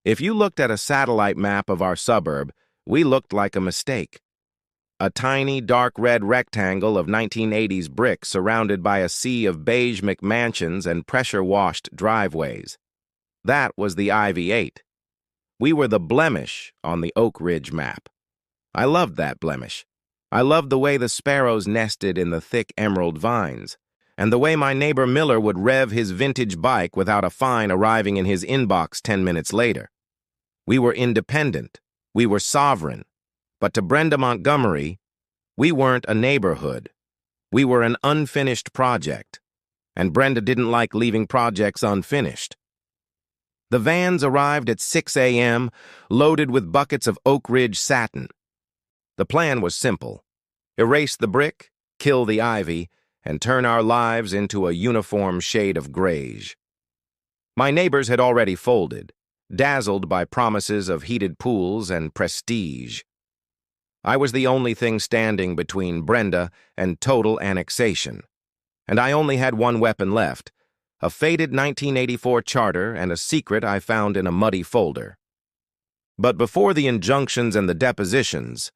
If you looked at a satellite map of our suburb, we looked like a mistake. A tiny, dark red rectangle of 1980s brick surrounded by a sea of beige McMansions and pressure-washed driveways. That was the IV-8. We were the blemish on the Oak Ridge map. I loved that blemish. I loved the way the sparrows nested in the thick emerald vines, and the way my neighbor Miller would rev his vintage bike without a fine arriving in his inbox 10 minutes later. We were independent. We were sovereign. But to Brenda Montgomery, we weren't a neighborhood. We were an unfinished project, and Brenda didn't like leaving projects unfinished. The vans arrived at 6 a.m., loaded with buckets of Oak Ridge satin. The plan was simple: erase the brick, kill the ivy, and turn our lives into a uniform shade of grayish. My neighbors had already folded, dazzled by promises of heated pools and prestige. I was the only thing standing between Brenda and total annexation, and I only had one weapon left: a faded 1984 charter and a secret I found in a muddy folder. But before the injunctions and the depositions,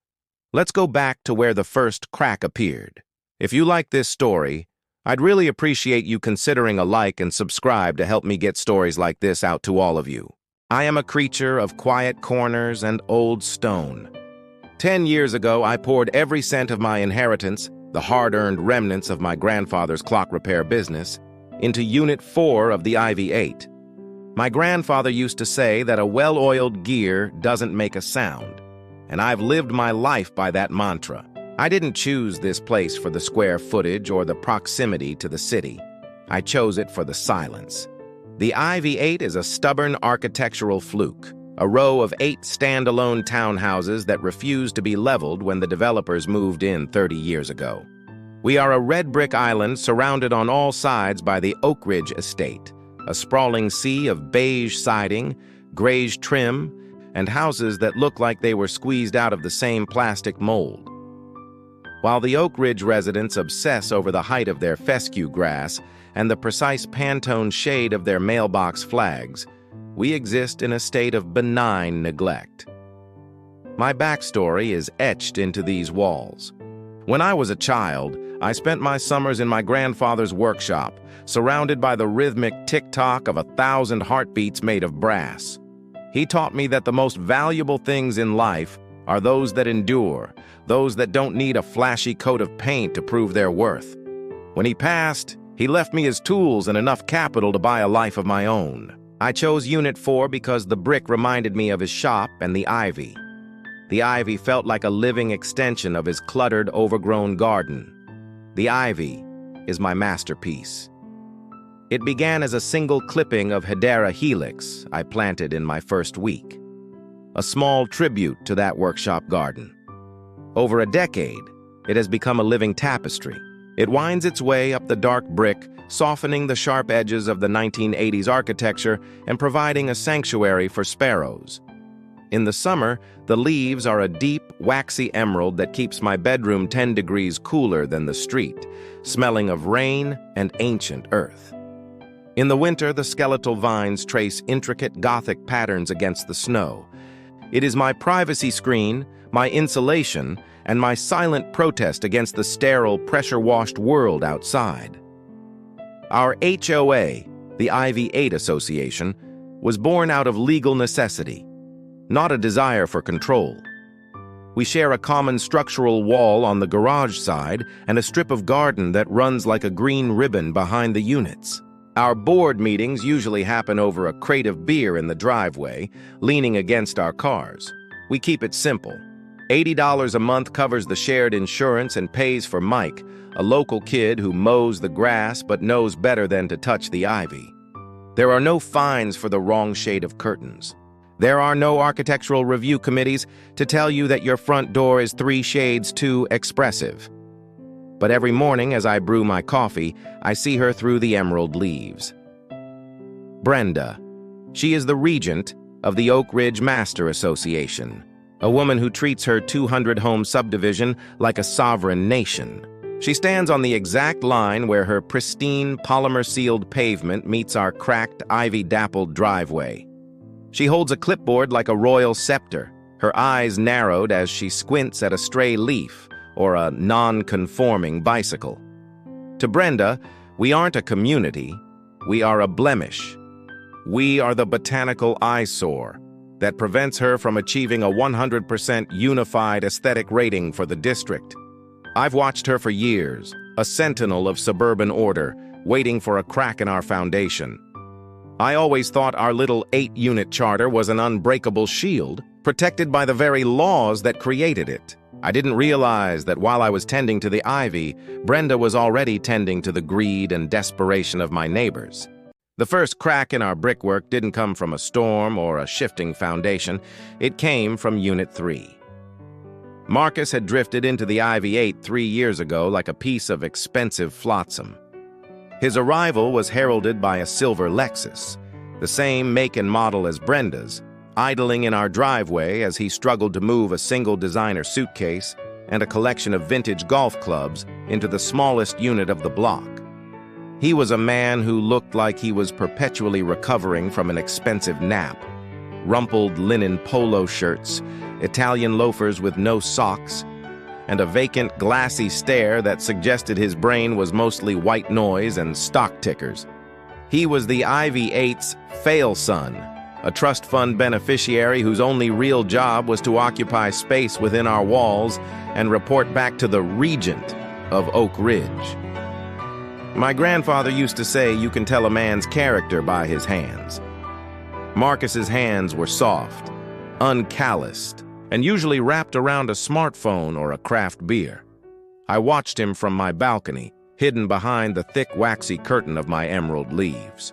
let's go back to where the first crack appeared. If you like this story, I'd really appreciate you considering a like and subscribe to help me get stories like this out to all of you. I am a creature of quiet corners and old stone. 10 years ago, I poured every cent of my inheritance, the hard-earned remnants of my grandfather's clock repair business, into Unit 4 of the IV-8. My grandfather used to say that a well-oiled gear doesn't make a sound, and I've lived my life by that mantra. I didn't choose this place for the square footage or the proximity to the city. I chose it for the silence. The IV-8 is a stubborn architectural fluke, a row of 8 standalone townhouses that refused to be leveled when the developers moved in 30 years ago. We are a red brick island surrounded on all sides by the Oak Ridge estate, a sprawling sea of beige siding, grayish trim, and houses that look like they were squeezed out of the same plastic mold. While the Oak Ridge residents obsess over the height of their fescue grass and the precise Pantone shade of their mailbox flags, we exist in a state of benign neglect. My backstory is etched into these walls. When I was a child, I spent my summers in my grandfather's workshop, surrounded by the rhythmic tick-tock of 1,000 heartbeats made of brass. He taught me that the most valuable things in life are those that endure, those that don't need a flashy coat of paint to prove their worth. When he passed, he left me his tools and enough capital to buy a life of my own. I chose Unit 4 because the brick reminded me of his shop and the ivy. The ivy felt like a living extension of his cluttered, overgrown garden. The ivy is my masterpiece. It began as a single clipping of Hedera helix I planted in my first week, a small tribute to that workshop garden. Over a decade, it has become a living tapestry. It winds its way up the dark brick, softening the sharp edges of the 1980s architecture and providing a sanctuary for sparrows. In the summer, the leaves are a deep, waxy emerald that keeps my bedroom 10 degrees cooler than the street, smelling of rain and ancient earth. In the winter, the skeletal vines trace intricate Gothic patterns against the snow. It is my privacy screen, my insulation, and my silent protest against the sterile, pressure-washed world outside. Our HOA, the IV-8 Association, was born out of legal necessity, not a desire for control. We share a common structural wall on the garage side and a strip of garden that runs like a green ribbon behind the units. Our board meetings usually happen over a crate of beer in the driveway, leaning against our cars. We keep it simple. $80 a month covers the shared insurance and pays for Mike, a local kid who mows the grass but knows better than to touch the ivy. There are no fines for the wrong shade of curtains. There are no architectural review committees to tell you that your front door is 3 shades too expressive. But every morning as I brew my coffee, I see her through the emerald leaves. Brenda. She is the regent of the Oak Ridge Master Association, a woman who treats her 200-home subdivision like a sovereign nation. She stands on the exact line where her pristine, polymer-sealed pavement meets our cracked, ivy-dappled driveway. She holds a clipboard like a royal scepter, her eyes narrowed as she squints at a stray leaf or a non-conforming bicycle. To Brenda, we aren't a community, we are a blemish. We are the botanical eyesore that prevents her from achieving a 100% unified aesthetic rating for the district. I've watched her for years, a sentinel of suburban order, waiting for a crack in our foundation. I always thought our little 8-unit charter was an unbreakable shield, protected by the very laws that created it. I didn't realize that while I was tending to the ivy, Brenda was already tending to the greed and desperation of my neighbors. The first crack in our brickwork didn't come from a storm or a shifting foundation. It came from Unit 3. Marcus had drifted into the Ivy 8 3 years ago like a piece of expensive flotsam. His arrival was heralded by a silver Lexus, the same make and model as Brenda's, idling in our driveway as he struggled to move a single designer suitcase and a collection of vintage golf clubs into the smallest unit of the block. He was a man who looked like he was perpetually recovering from an expensive nap. Rumpled linen polo shirts, Italian loafers with no socks, and a vacant, glassy stare that suggested his brain was mostly white noise and stock tickers. He was the Ivy 8's fail son, a trust fund beneficiary whose only real job was to occupy space within our walls and report back to the regent of Oak Ridge. My grandfather used to say you can tell a man's character by his hands. Marcus's hands were soft, uncalloused, and usually wrapped around a smartphone or a craft beer. I watched him from my balcony, hidden behind the thick waxy curtain of my emerald leaves.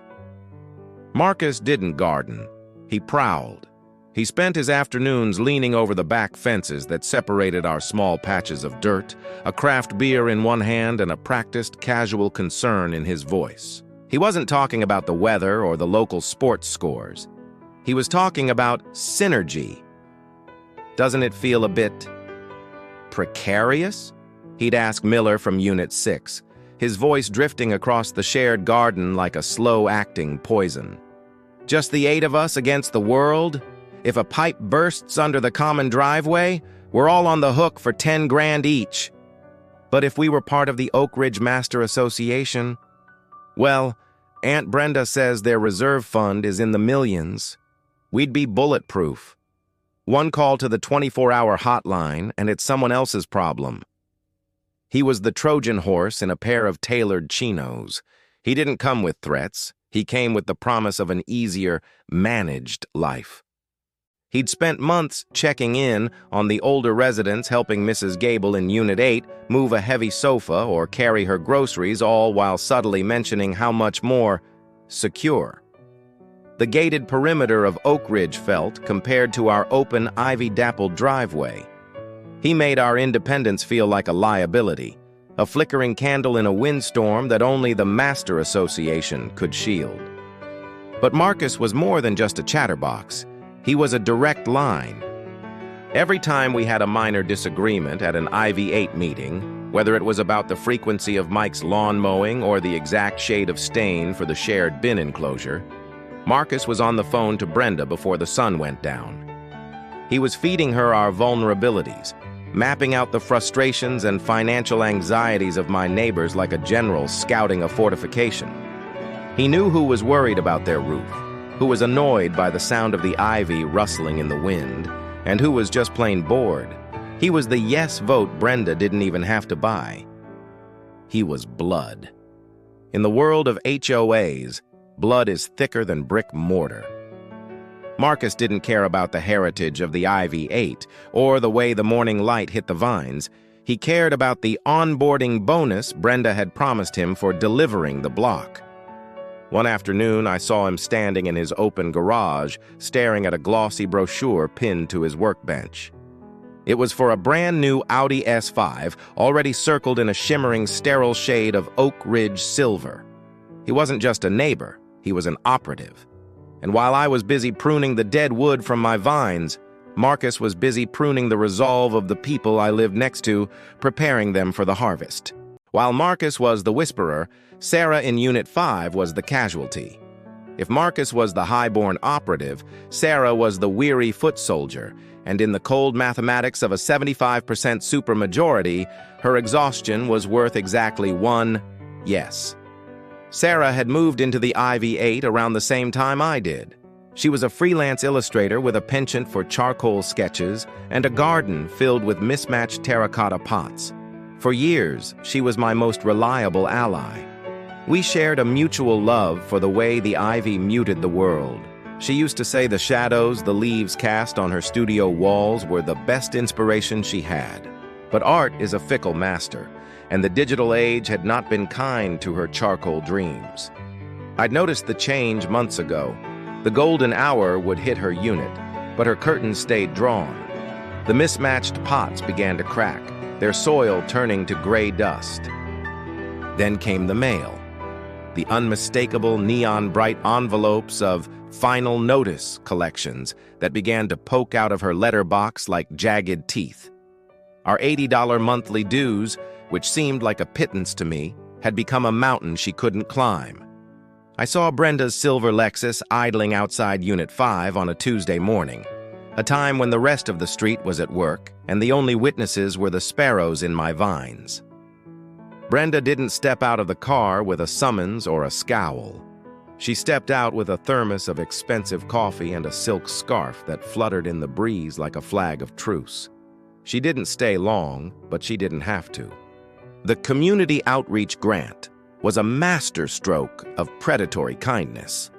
Marcus didn't garden. He prowled. He spent his afternoons leaning over the back fences that separated our small patches of dirt, a craft beer in one hand and a practiced, casual concern in his voice. He wasn't talking about the weather or the local sports scores. He was talking about synergy. Doesn't it feel a bit precarious? He'd ask Miller from Unit 6, his voice drifting across the shared garden like a slow-acting poison. Just the 8 of us against the world? If a pipe bursts under the common driveway, we're all on the hook for 10 grand each. But if we were part of the Oak Ridge Master Association, well, Aunt Brenda says their reserve fund is in the millions. We'd be bulletproof. One call to the 24-hour hotline, and it's someone else's problem. He was the Trojan horse in a pair of tailored chinos. He didn't come with threats. He came with the promise of an easier, managed life. He'd spent months checking in on the older residents, helping Mrs. Gable in Unit 8 move a heavy sofa or carry her groceries, all while subtly mentioning how much more secure the gated perimeter of Oak Ridge felt compared to our open, ivy-dappled driveway. He made our independence feel like a liability, a flickering candle in a windstorm that only the Master Association could shield. But Marcus was more than just a chatterbox. He was a direct line. Every time we had a minor disagreement at an Ivy 8 meeting, whether it was about the frequency of Mike's lawn mowing or the exact shade of stain for the shared bin enclosure, Marcus was on the phone to Brenda before the sun went down. He was feeding her our vulnerabilities, mapping out the frustrations and financial anxieties of my neighbors like a general scouting a fortification. He knew who was worried about their roof, who was annoyed by the sound of the ivy rustling in the wind, and who was just plain bored. He was the yes vote Brenda didn't even have to buy. He was blood. In the world of HOAs, blood is thicker than brick mortar. Marcus didn't care about the heritage of the Ivy 8 or the way the morning light hit the vines. He cared about the onboarding bonus Brenda had promised him for delivering the block. One afternoon, I saw him standing in his open garage, staring at a glossy brochure pinned to his workbench. It was for a brand new Audi S5, already circled in a shimmering, sterile shade of Oak Ridge silver. He wasn't just a neighbor. He was an operative. And while I was busy pruning the dead wood from my vines, Marcus was busy pruning the resolve of the people I lived next to, preparing them for the harvest. While Marcus was the whisperer, Sarah in Unit 5 was the casualty. If Marcus was the highborn operative, Sarah was the weary foot soldier, and in the cold mathematics of a 75% supermajority, her exhaustion was worth exactly one yes. Sarah had moved into the IV-8 around the same time I did. She was a freelance illustrator with a penchant for charcoal sketches and a garden filled with mismatched terracotta pots. For years, she was my most reliable ally. We shared a mutual love for the way the ivy muted the world. She used to say the shadows the leaves cast on her studio walls were the best inspiration she had. But art is a fickle master, and the digital age had not been kind to her charcoal dreams. I'd noticed the change months ago. The golden hour would hit her unit, but her curtains stayed drawn. The mismatched pots began to crack, their soil turning to gray dust. Then came the mail. The unmistakable neon-bright envelopes of Final Notice collections that began to poke out of her letterbox like jagged teeth. Our $80 monthly dues, which seemed like a pittance to me, had become a mountain she couldn't climb. I saw Brenda's silver Lexus idling outside Unit 5 on a Tuesday morning, a time when the rest of the street was at work and the only witnesses were the sparrows in my vines. Brenda didn't step out of the car with a summons or a scowl. She stepped out with a thermos of expensive coffee and a silk scarf that fluttered in the breeze like a flag of truce. She didn't stay long, but she didn't have to. The community outreach grant was a masterstroke of predatory kindness.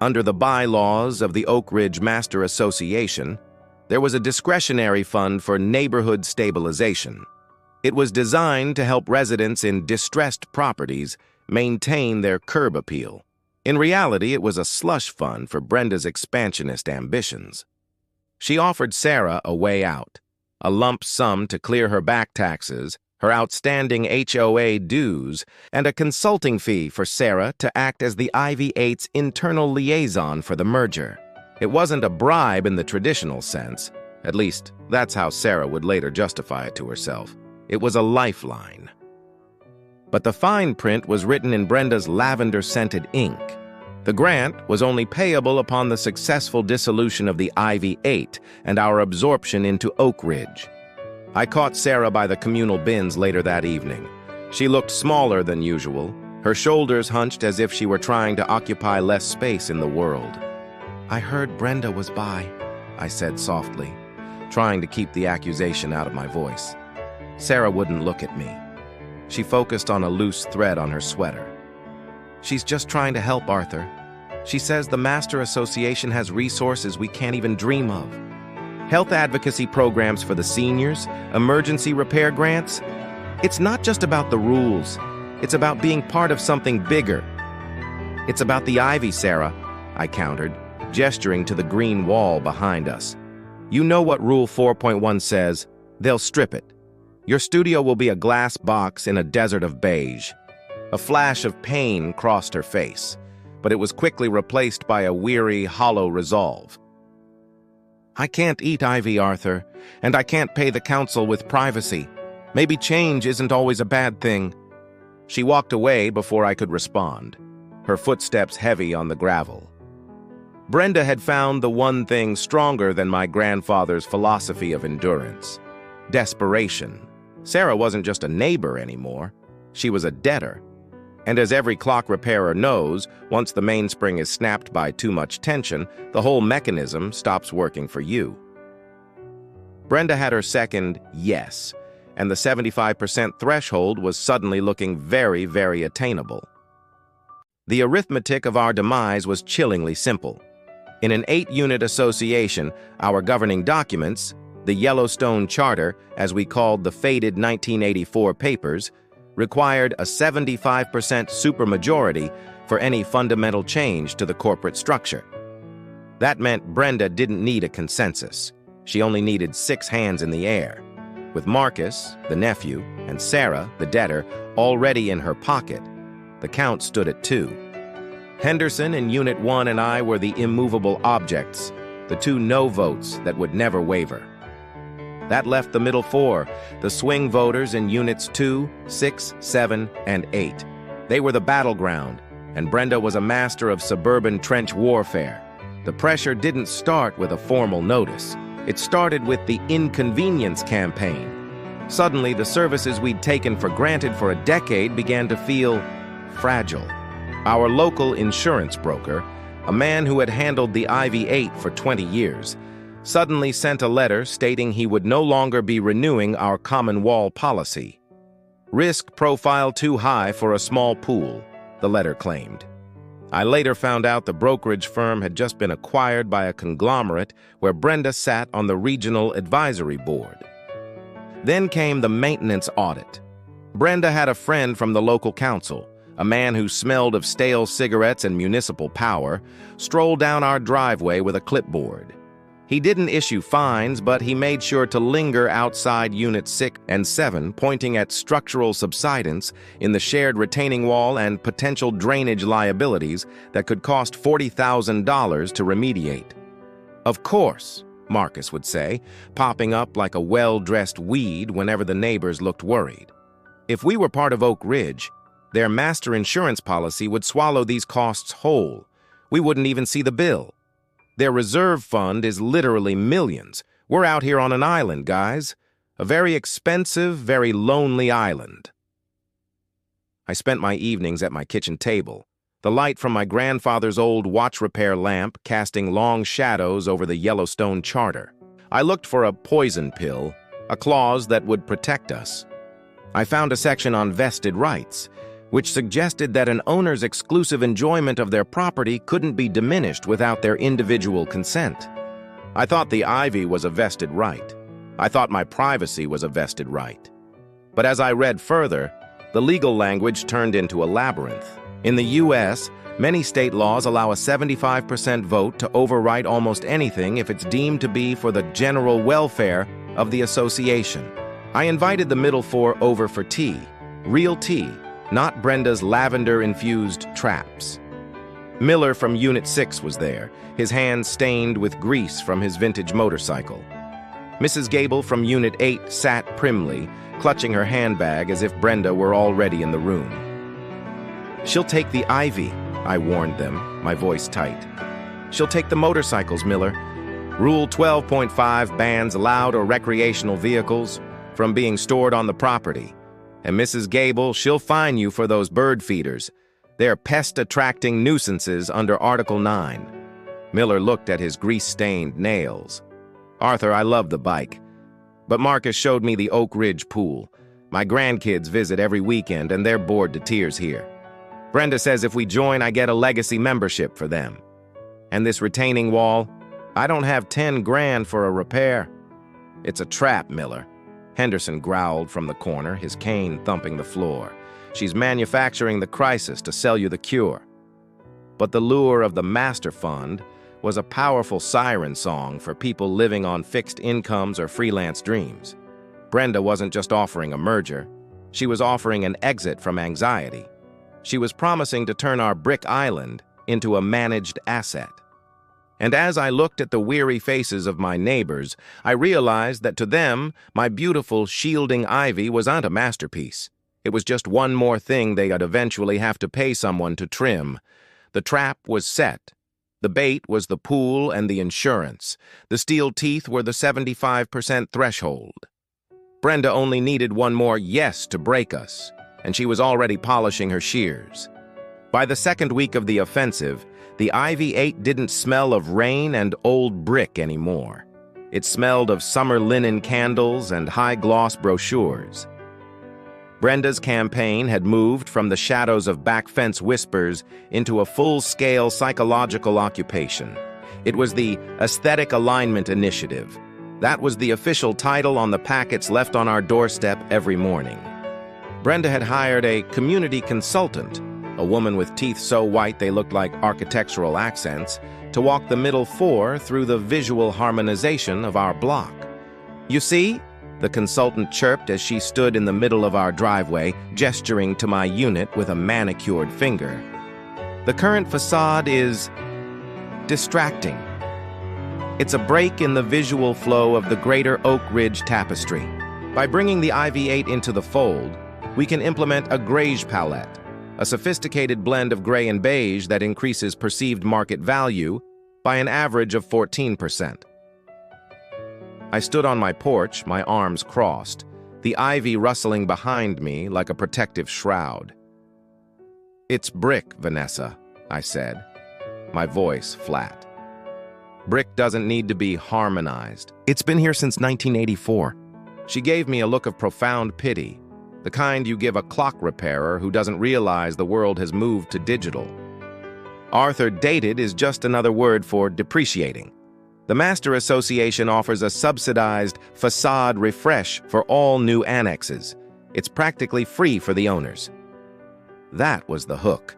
Under the bylaws of the Oak Ridge Master Association, there was a discretionary fund for neighborhood stabilization. It was designed to help residents in distressed properties maintain their curb appeal. In reality, it was a slush fund for Brenda's expansionist ambitions. She offered Sarah a way out, a lump sum to clear her back taxes, her outstanding HOA dues, and a consulting fee for Sarah to act as the IV-8's internal liaison for the merger. It wasn't a bribe in the traditional sense. At least, that's how Sarah would later justify it to herself. It was a lifeline. But the fine print was written in Brenda's lavender-scented ink. The grant was only payable upon the successful dissolution of the IV-8 and our absorption into Oak Ridge. I caught Sarah by the communal bins later that evening. She looked smaller than usual, her shoulders hunched as if she were trying to occupy less space in the world. "I heard Brenda was by," I said softly, trying to keep the accusation out of my voice. Sarah wouldn't look at me. She focused on a loose thread on her sweater. "She's just trying to help, Arthur. She says the Master Association has resources we can't even dream of. Health advocacy programs for the seniors, emergency repair grants. It's not just about the rules. It's about being part of something bigger." "It's about the ivy, Sarah," I countered, gesturing to the green wall behind us. "You know what Rule 4.1 says. They'll strip it. Your studio will be a glass box in a desert of beige." A flash of pain crossed her face, but it was quickly replaced by a weary, hollow resolve. "I can't eat ivy, Arthur, and I can't pay the council with privacy. Maybe change isn't always a bad thing." She walked away before I could respond, her footsteps heavy on the gravel. Brenda had found the one thing stronger than my grandfather's philosophy of endurance: desperation. Sarah wasn't just a neighbor anymore. She was a debtor. And as every clock repairer knows, once the mainspring is snapped by too much tension, the whole mechanism stops working for you. Brenda had her second yes, and the 75% threshold was suddenly looking very, very attainable. The arithmetic of our demise was chillingly simple. In an 8-unit association, our governing documents, the Yellowstone Charter, as we called the faded 1984 papers, required a 75% supermajority for any fundamental change to the corporate structure. That meant Brenda didn't need a consensus. She only needed 6 hands in the air. With Marcus, the nephew, and Sarah, the debtor, already in her pocket, the count stood at 2. Henderson in Unit 1 and I were the immovable objects, the 2 no votes that would never waver. That left the middle 4, the swing voters in Units 2, 6, 7, and 8. They were the battleground, and Brenda was a master of suburban trench warfare. The pressure didn't start with a formal notice. It started with the inconvenience campaign. Suddenly, the services we'd taken for granted for a decade began to feel fragile. Our local insurance broker, a man who had handled the IV-8 for 20 years, suddenly sent a letter stating he would no longer be renewing our common wall policy. Risk profile too high for a small pool, the letter claimed. I later found out the brokerage firm had just been acquired by a conglomerate where Brenda sat on the regional advisory board. Then came the maintenance audit. Brenda had a friend from the local council, a man who smelled of stale cigarettes and municipal power, stroll down our driveway with a clipboard. He didn't issue fines, but he made sure to linger outside Units 6 and 7, pointing at structural subsidence in the shared retaining wall and potential drainage liabilities that could cost $40,000 to remediate. Of course, Marcus would say, popping up like a well-dressed weed whenever the neighbors looked worried. If we were part of Oak Ridge, their master insurance policy would swallow these costs whole. We wouldn't even see the bill. Their reserve fund is literally millions. We're out here on an island, guys. A very expensive, very lonely island. I spent my evenings at my kitchen table, the light from my grandfather's old watch repair lamp casting long shadows over the Yellowstone Charter. I looked for a poison pill, a clause that would protect us. I found a section on vested rights, which suggested that an owner's exclusive enjoyment of their property couldn't be diminished without their individual consent. I thought the ivy was a vested right. I thought my privacy was a vested right. But as I read further, the legal language turned into a labyrinth. In the U.S., many state laws allow a 75% vote to overwrite almost anything if it's deemed to be for the general welfare of the association. I invited the middle four over for tea, real tea, not Brenda's lavender-infused traps. Miller from Unit 6 was there, his hands stained with grease from his vintage motorcycle. Mrs. Gable from Unit 8 sat primly, clutching her handbag as if Brenda were already in the room. "She'll take the ivy," I warned them, my voice tight. "She'll take the motorcycles, Miller. Rule 12.5 bans loud or recreational vehicles from being stored on the property. And Mrs. Gable, she'll fine you for those bird feeders. They're pest-attracting nuisances under Article 9. Miller looked at his grease-stained nails. "Arthur, I love the bike. But Marcus showed me the Oak Ridge pool. My grandkids visit every weekend, and they're bored to tears here. Brenda says if we join, I get a legacy membership for them. And this retaining wall, I don't have 10 grand for a repair." "It's a trap, Miller," Henderson growled from the corner, his cane thumping the floor. "She's manufacturing the crisis to sell you the cure." But the lure of the master fund was a powerful siren song for people living on fixed incomes or freelance dreams. Brenda wasn't just offering a merger. She was offering an exit from anxiety. She was promising to turn our brick island into a managed asset. And as I looked at the weary faces of my neighbors, I realized that to them, my beautiful shielding ivy wasn't a masterpiece. It was just one more thing they'd eventually have to pay someone to trim. The trap was set. The bait was the pool and the insurance. The steel teeth were the 75% threshold. Brenda only needed one more yes to break us, and she was already polishing her shears. By the second week of the offensive, the IV-8 didn't smell of rain and old brick anymore. It smelled of summer linen candles and high-gloss brochures. Brenda's campaign had moved from the shadows of back-fence whispers into a full-scale psychological occupation. It was the Aesthetic Alignment Initiative. That was the official title on the packets left on our doorstep every morning. Brenda had hired a community consultant, a woman with teeth so white they looked like architectural accents, to walk the middle four through the visual harmonization of our block. "You see?" the consultant chirped as she stood in the middle of our driveway, gesturing to my unit with a manicured finger. "The current facade is distracting. It's a break in the visual flow of the greater Oak Ridge tapestry. By bringing the IV-8 into the fold, we can implement a graige palette, a sophisticated blend of gray and beige that increases perceived market value by an average of 14%. I stood on my porch, my arms crossed, the ivy rustling behind me like a protective shroud. "It's brick, Vanessa," I said, my voice flat. "Brick doesn't need to be harmonized. It's been here since 1984. She gave me a look of profound pity, the kind you give a clock repairer who doesn't realize the world has moved to digital. Arthur, dated is just another word for depreciating. The Master Association offers a subsidized facade refresh for all new annexes. It's practically free for the owners." That was the hook.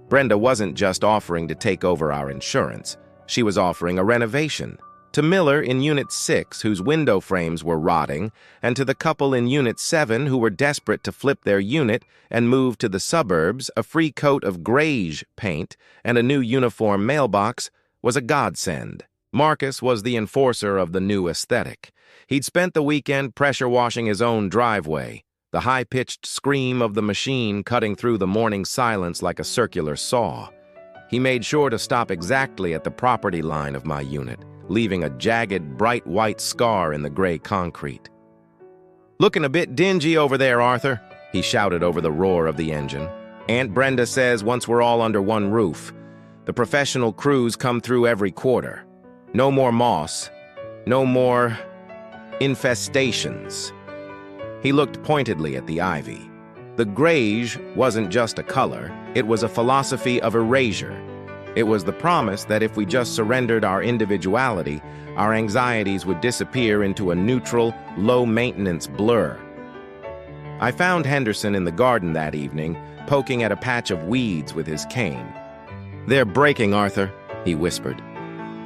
Brenda wasn't just offering to take over our insurance. She was offering a renovation. To Miller in Unit 6, whose window frames were rotting, and to the couple in Unit 7 who were desperate to flip their unit and move to the suburbs, a free coat of greige paint and a new uniform mailbox was a godsend. Marcus was the enforcer of the new aesthetic. He'd spent the weekend pressure washing his own driveway, the high-pitched scream of the machine cutting through the morning silence like a circular saw. He made sure to stop exactly at the property line of my unit, leaving a jagged, bright white scar in the gray concrete. "Looking a bit dingy over there, Arthur," he shouted over the roar of the engine. "Aunt Brenda says once we're all under one roof, the professional crews come through every quarter. No more moss, no more infestations." He looked pointedly at the ivy. The greige wasn't just a color, it was a philosophy of erasure. It was the promise that if we just surrendered our individuality, our anxieties would disappear into a neutral, low-maintenance blur. I found Henderson in the garden that evening, poking at a patch of weeds with his cane. "They're breaking, Arthur," he whispered.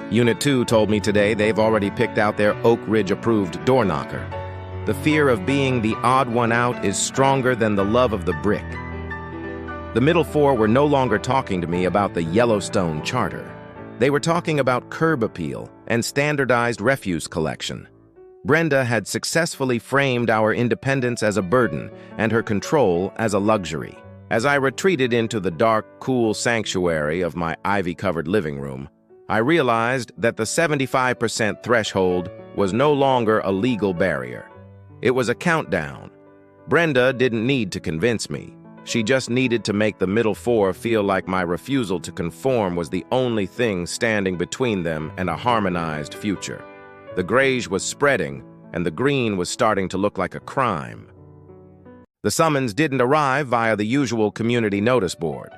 "Unit 2 told me today they've already picked out their Oak Ridge-approved door knocker. The fear of being the odd one out is stronger than the love of the brick." The middle four were no longer talking to me about the Yellowstone Charter. They were talking about curb appeal and standardized refuse collection. Brenda had successfully framed our independence as a burden and her control as a luxury. As I retreated into the dark, cool sanctuary of my ivy-covered living room, I realized that the 75% threshold was no longer a legal barrier. It was a countdown. Brenda didn't need to convince me. She just needed to make the middle four feel like my refusal to conform was the only thing standing between them and a harmonized future. The greige was spreading, and the green was starting to look like a crime. The summons didn't arrive via the usual community notice board.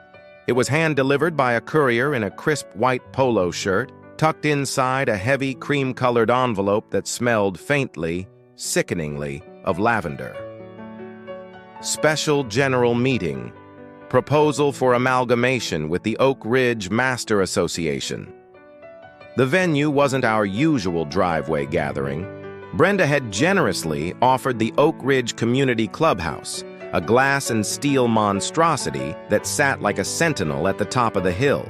It was hand-delivered by a courier in a crisp white polo shirt, tucked inside a heavy cream-colored envelope that smelled faintly, sickeningly, of lavender. Special General Meeting. Proposal for amalgamation with the Oak Ridge Master Association. The venue wasn't our usual driveway gathering. Brenda had generously offered the Oak Ridge Community Clubhouse, a glass and steel monstrosity that sat like a sentinel at the top of the hill.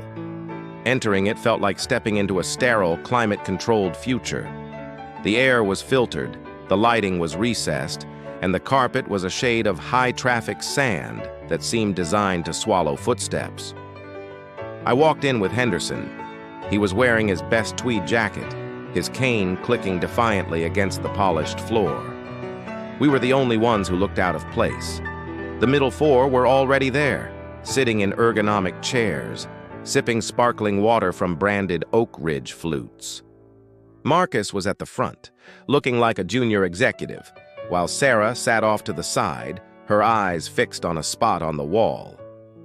Entering it felt like stepping into a sterile, climate-controlled future. The air was filtered, the lighting was recessed, and the carpet was a shade of high-traffic sand that seemed designed to swallow footsteps. I walked in with Henderson. He was wearing his best tweed jacket, his cane clicking defiantly against the polished floor. We were the only ones who looked out of place. The middle four were already there, sitting in ergonomic chairs, sipping sparkling water from branded Oak Ridge flutes. Marcus was at the front, looking like a junior executive, while Sarah sat off to the side, her eyes fixed on a spot on the wall.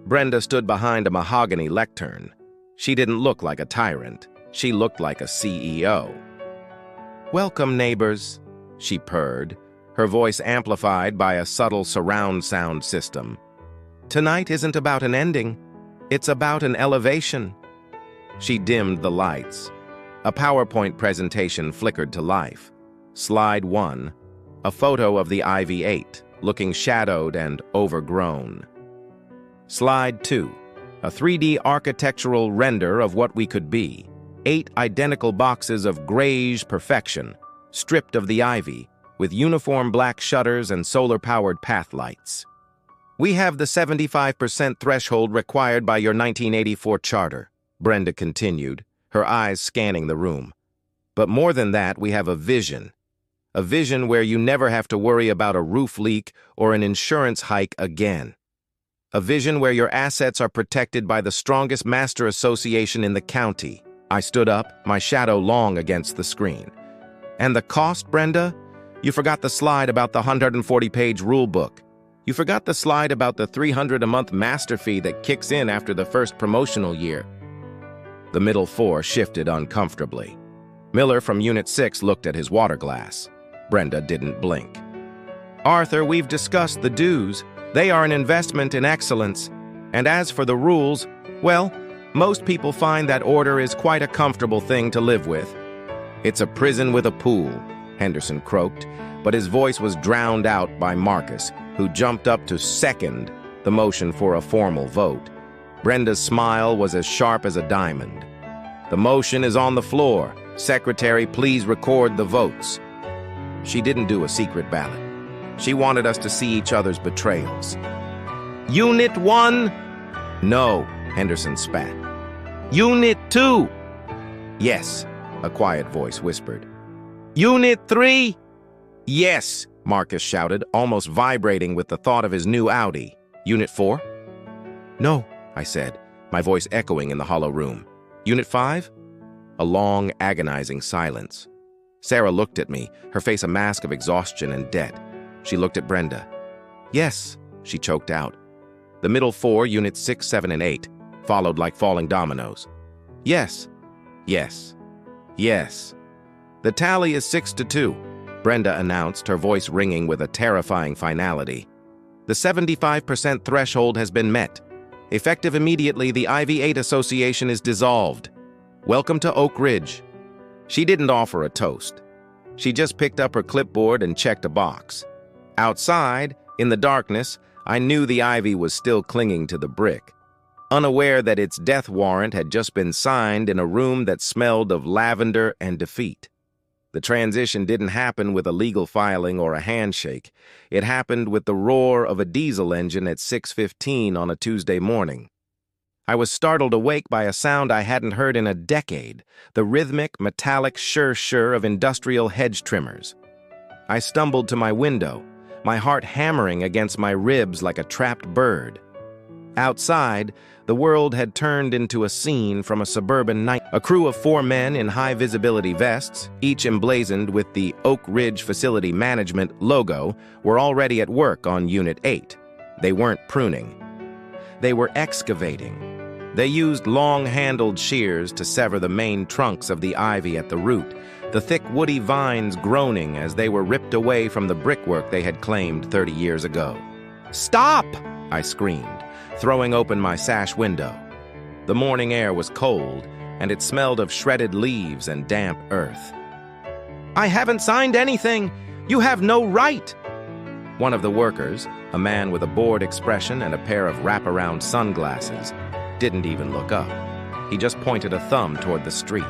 Brenda stood behind a mahogany lectern. She didn't look like a tyrant. She looked like a CEO. "Welcome, neighbors," she purred, her voice amplified by a subtle surround sound system. "Tonight isn't about an ending. It's about an elevation." She dimmed the lights. A PowerPoint presentation flickered to life. Slide 1. A photo of the Ivy 8, looking shadowed and overgrown. Slide 2. A 3D architectural render of what we could be. 8 identical boxes of greige perfection, stripped of the ivy, with uniform black shutters and solar-powered path lights. We have the 75% threshold required by your 1984 charter, Brenda continued, her eyes scanning the room. But more than that, we have a vision. A vision where you never have to worry about a roof leak or an insurance hike again. A vision where your assets are protected by the strongest master association in the county. I stood up, my shadow long against the screen. And the cost, Brenda? You forgot the slide about the 140-page rule book. You forgot the slide about the $300 a month master fee that kicks in after the first promotional year. The middle four shifted uncomfortably. Miller from Unit 6 looked at his water glass. Brenda didn't blink. Arthur, we've discussed the dues. They are an investment in excellence. And as for the rules, well, most people find that order is quite a comfortable thing to live with. It's a prison with a pool, Henderson croaked, but his voice was drowned out by Marcus, who jumped up to second the motion for a formal vote. Brenda's smile was as sharp as a diamond. The motion is on the floor. Secretary, please record the votes. She didn't do a secret ballot. She wanted us to see each other's betrayals. Unit 1? No, Henderson spat. Unit 2? Yes, a quiet voice whispered. Unit 3? Yes, Marcus shouted, almost vibrating with the thought of his new Audi. Unit 4? No, I said, my voice echoing in the hollow room. Unit 5? A long, agonizing silence. Sarah looked at me, her face a mask of exhaustion and debt. She looked at Brenda. Yes, she choked out. The middle four, Units 6, 7, and 8, followed like falling dominoes. Yes, yes, yes. The tally is 6-2, Brenda announced, her voice ringing with a terrifying finality. The 75% threshold has been met. Effective immediately, the IV-8 Association is dissolved. Welcome to Oak Ridge. She didn't offer a toast. She just picked up her clipboard and checked a box. Outside, in the darkness, I knew the ivy was still clinging to the brick, unaware that its death warrant had just been signed in a room that smelled of lavender and defeat. The transition didn't happen with a legal filing or a handshake. It happened with the roar of a diesel engine at 6:15 on a Tuesday morning. I was startled awake by a sound I hadn't heard in a decade, the rhythmic, metallic shur-shur of industrial hedge trimmers. I stumbled to my window, my heart hammering against my ribs like a trapped bird. Outside, the world had turned into a scene from a suburban night. A crew of 4 men in high-visibility vests, each emblazoned with the Oak Ridge Facility Management logo, were already at work on Unit 8. They weren't pruning. They were excavating. They used long-handled shears to sever the main trunks of the ivy at the root, the thick woody vines groaning as they were ripped away from the brickwork they had claimed 30 years ago. "Stop!" I screamed, throwing open my sash window. The morning air was cold, and it smelled of shredded leaves and damp earth. "I haven't signed anything! You have no right!" One of the workers, a man with a bored expression and a pair of wraparound sunglasses, didn't even look up. He just pointed a thumb toward the street.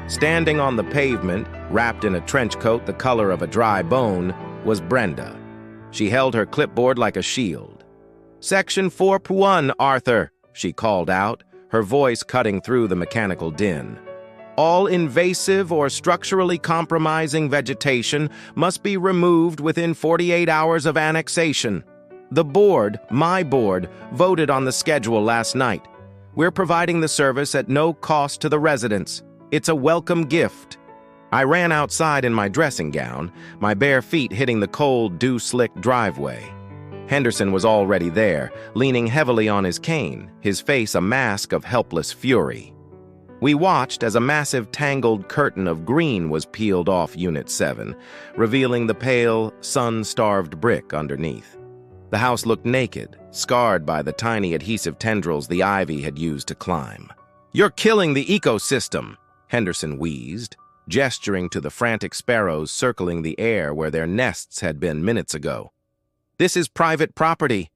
Standing on the pavement, wrapped in a trench coat the color of a dry bone, was Brenda. She held her clipboard like a shield. "Section 4.1, Arthur," she called out, her voice cutting through the mechanical din. "All invasive or structurally compromising vegetation must be removed within 48 hours of annexation. The board, my board, voted on the schedule last night. We're providing the service at no cost to the residents. It's a welcome gift." I ran outside in my dressing gown, my bare feet hitting the cold, dew-slicked driveway. Henderson was already there, leaning heavily on his cane, his face a mask of helpless fury. We watched as a massive tangled curtain of green was peeled off Unit 7, revealing the pale, sun-starved brick underneath. The house looked naked, scarred by the tiny adhesive tendrils the ivy had used to climb. "You're killing the ecosystem," Henderson wheezed, gesturing to the frantic sparrows circling the air where their nests had been minutes ago. "This is private property."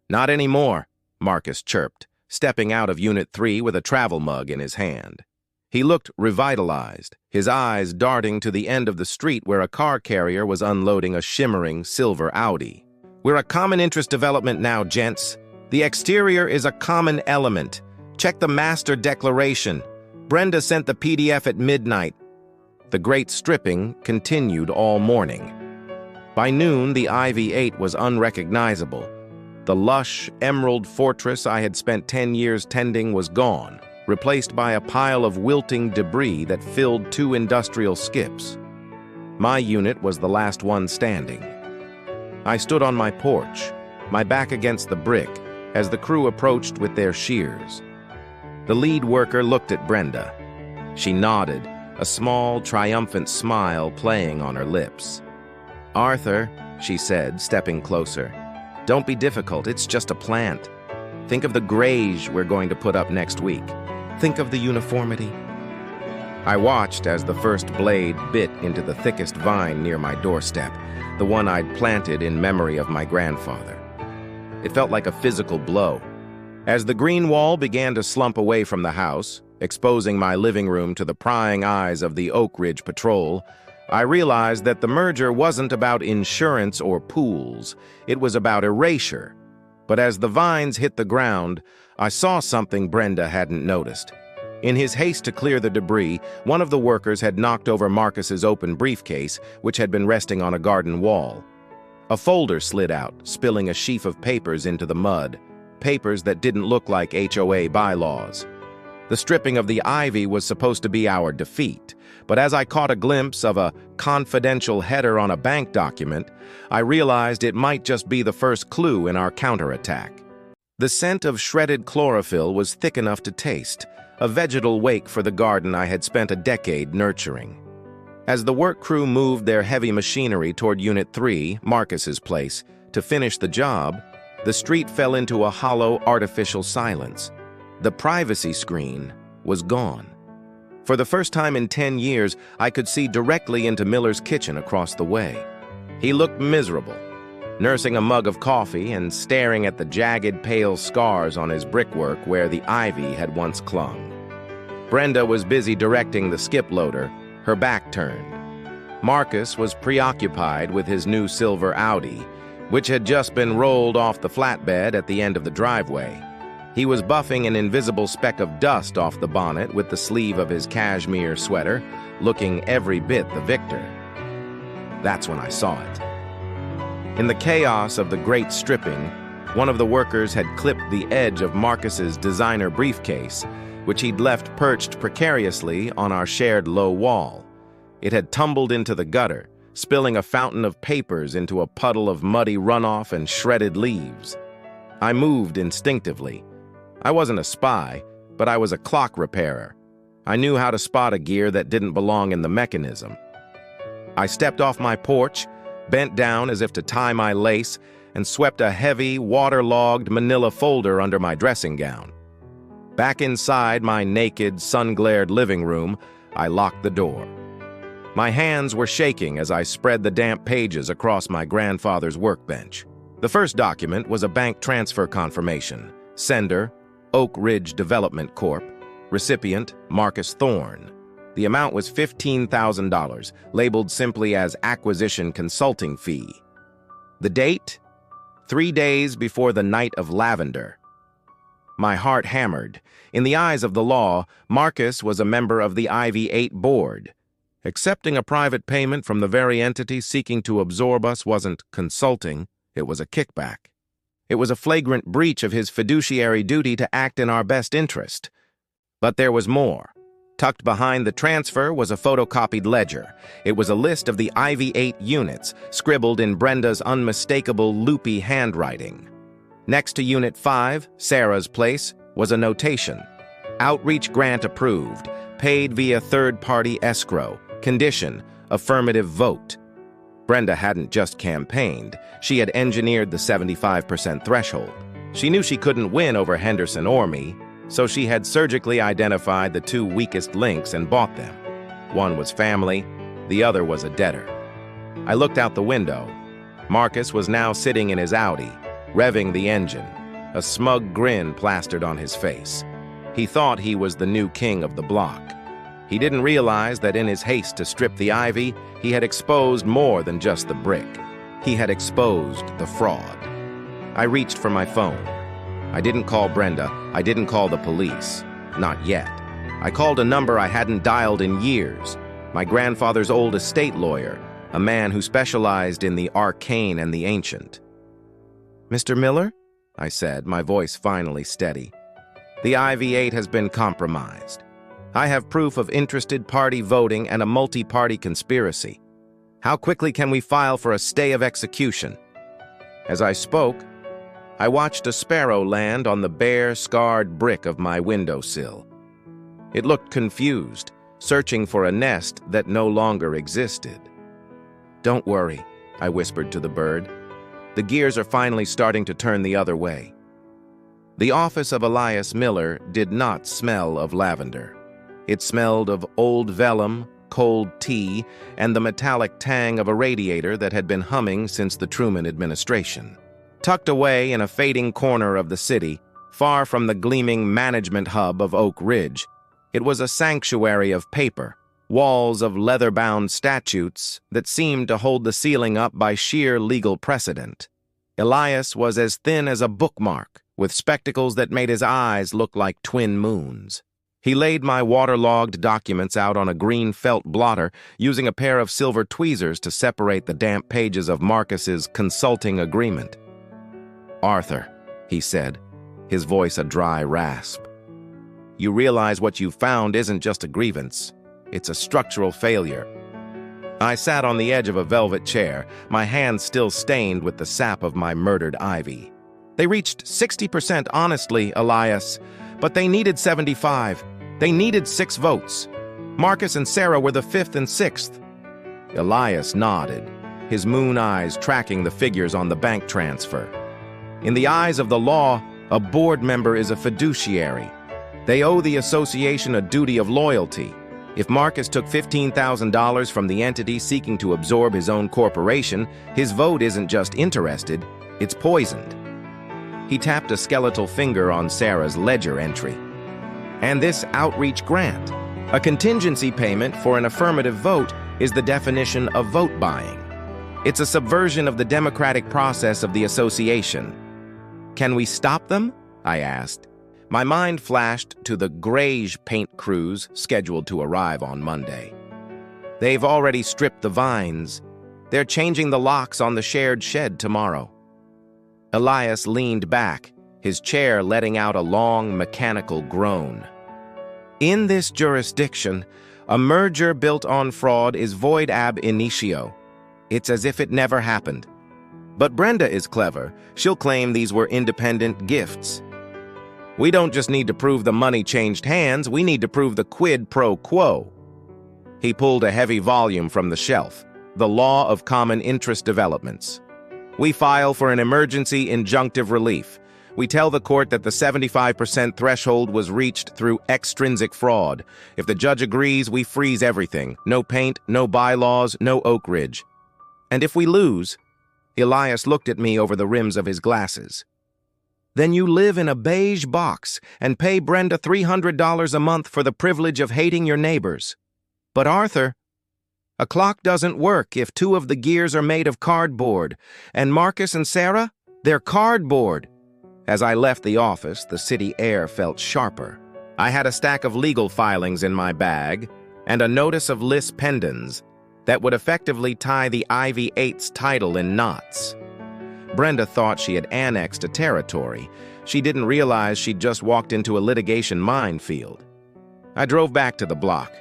"Not anymore," Marcus chirped, stepping out of Unit 3 with a travel mug in his hand. He looked revitalized, his eyes darting to the end of the street where a car carrier was unloading a shimmering silver Audi. We're a common interest development now, gents. The exterior is a common element. Check the master declaration. Brenda sent the PDF at midnight. The great stripping continued all morning. By noon, the IV-8 was unrecognizable. The lush, emerald fortress I had spent 10 years tending was gone, replaced by a pile of wilting debris that filled 2 industrial skips. My unit was the last one standing. I stood on my porch, my back against the brick, as the crew approached with their shears. The lead worker looked at Brenda. She nodded, a small, triumphant smile playing on her lips. "Arthur," she said, stepping closer, "don't be difficult, it's just a plant. Think of the grays we're going to put up next week. Think of the uniformity." I watched as the first blade bit into the thickest vine near my doorstep, the one I'd planted in memory of my grandfather. It felt like a physical blow. As the green wall began to slump away from the house, exposing my living room to the prying eyes of the Oak Ridge Patrol, I realized that the merger wasn't about insurance or pools. It was about erasure. But as the vines hit the ground, I saw something Brenda hadn't noticed. In his haste to clear the debris, one of the workers had knocked over Marcus's open briefcase, which had been resting on a garden wall. A folder slid out, spilling a sheaf of papers into the mud, papers that didn't look like HOA bylaws. The stripping of the ivy was supposed to be our defeat, but as I caught a glimpse of a confidential header on a bank document, I realized it might just be the first clue in our counterattack. The scent of shredded chlorophyll was thick enough to taste, a vegetal wake for the garden I had spent a decade nurturing. As the work crew moved their heavy machinery toward Unit 3, Marcus's place, to finish the job, the street fell into a hollow, artificial silence. The privacy screen was gone. For the first time in 10 years, I could see directly into Miller's kitchen across the way. He looked miserable, nursing a mug of coffee and staring at the jagged, pale scars on his brickwork where the ivy had once clung. Brenda was busy directing the skip loader, her back turned. Marcus was preoccupied with his new silver Audi, which had just been rolled off the flatbed at the end of the driveway. He was buffing an invisible speck of dust off the bonnet with the sleeve of his cashmere sweater, looking every bit the victor. That's when I saw it. In the chaos of the great stripping, one of the workers had clipped the edge of Marcus's designer briefcase, which he'd left perched precariously on our shared low wall. It had tumbled into the gutter, spilling a fountain of papers into a puddle of muddy runoff and shredded leaves. I moved instinctively. I wasn't a spy, but I was a clock repairer. I knew how to spot a gear that didn't belong in the mechanism. I stepped off my porch, bent down as if to tie my lace, and swept a heavy, waterlogged manila folder under my dressing gown. Back inside my naked, sun-glared living room, I locked the door. My hands were shaking as I spread the damp pages across my grandfather's workbench. The first document was a bank transfer confirmation. Sender, Oak Ridge Development Corp. Recipient, Marcus Thorne. The amount was $15,000, labeled simply as acquisition consulting fee. The date? 3 days before the Night of Lavender. My heart hammered. In the eyes of the law, Marcus was a member of the IV-8 board. Accepting a private payment from the very entity seeking to absorb us wasn't consulting, it was a kickback. It was a flagrant breach of his fiduciary duty to act in our best interest. But there was more. Tucked behind the transfer was a photocopied ledger. It was a list of the IV-8 units, scribbled in Brenda's unmistakable loopy handwriting. Next to Unit 5, Sarah's place, was a notation. Outreach grant approved, paid via third-party escrow. Condition, affirmative vote. Brenda hadn't just campaigned. She had engineered the 75% threshold. She knew she couldn't win over Henderson or me, so she had surgically identified the 2 weakest links and bought them. One was family, the other was a debtor. I looked out the window. Marcus was now sitting in his Audi, revving the engine, a smug grin plastered on his face. He thought he was the new king of the block. He didn't realize that in his haste to strip the ivy, he had exposed more than just the brick. He had exposed the fraud. I reached for my phone. I didn't call Brenda. I didn't call the police. Not yet. I called a number I hadn't dialed in years. My grandfather's old estate lawyer, a man who specialized in the arcane and the ancient. "Mr. Miller?" I said, my voice finally steady. "The IV-8 has been compromised. I have proof of interested party voting and a multi-party conspiracy. How quickly can we file for a stay of execution?" As I spoke, I watched a sparrow land on the bare, scarred brick of my windowsill. It looked confused, searching for a nest that no longer existed. "Don't worry," I whispered to the bird. "The gears are finally starting to turn the other way." The office of Elias Miller did not smell of lavender. It smelled of old vellum, cold tea, and the metallic tang of a radiator that had been humming since the Truman administration. Tucked away in a fading corner of the city, far from the gleaming management hub of Oak Ridge, it was a sanctuary of paper, walls of leather-bound statutes that seemed to hold the ceiling up by sheer legal precedent. Elias was as thin as a bookmark, with spectacles that made his eyes look like twin moons. He laid my waterlogged documents out on a green felt blotter, using a pair of silver tweezers to separate the damp pages of Marcus's consulting agreement. "Arthur," he said, his voice a dry rasp. "You realize what you found isn't just a grievance. It's a structural failure." I sat on the edge of a velvet chair, my hands still stained with the sap of my murdered ivy. "They reached 60% honestly, Elias, but they needed 75. They needed 6 votes. Marcus and Sarah were the 5th and 6th. Elias nodded, his moon eyes tracking the figures on the bank transfer. In the eyes of the law, a board member is a fiduciary. They owe the association a duty of loyalty. If Marcus took $15,000 from the entity seeking to absorb his own corporation, his vote isn't just interested, it's poisoned." He tapped a skeletal finger on Sarah's ledger entry. "And this outreach grant, a contingency payment for an affirmative vote, is the definition of vote buying. It's a subversion of the democratic process of the association. Can we stop them?" I asked. My mind flashed to the Graige paint crews scheduled to arrive on Monday. "They've already stripped the vines. They're changing the locks on the shared shed tomorrow." Elias leaned back, his chair letting out a long, mechanical groan. "In this jurisdiction, a merger built on fraud is void ab initio. It's as if it never happened. But Brenda is clever. She'll claim these were independent gifts. We don't just need to prove the money changed hands, we need to prove the quid pro quo." He pulled a heavy volume from the shelf, The Law of Common Interest Developments. "We file for an emergency injunctive relief. We tell the court that the 75% threshold was reached through extrinsic fraud. If the judge agrees, we freeze everything. No paint, no bylaws, no Oak Ridge. And if we lose..." Elias looked at me over the rims of his glasses. "Then you live in a beige box and pay Brenda $300 a month for the privilege of hating your neighbors. But Arthur, a clock doesn't work if 2 of the gears are made of cardboard, and Marcus and Sarah, they're cardboard." As I left the office, the city air felt sharper. I had a stack of legal filings in my bag and a notice of lis pendens that would effectively tie the IV-8's title in knots. Brenda thought she had annexed a territory. She didn't realize she'd just walked into a litigation minefield. I drove back to the block.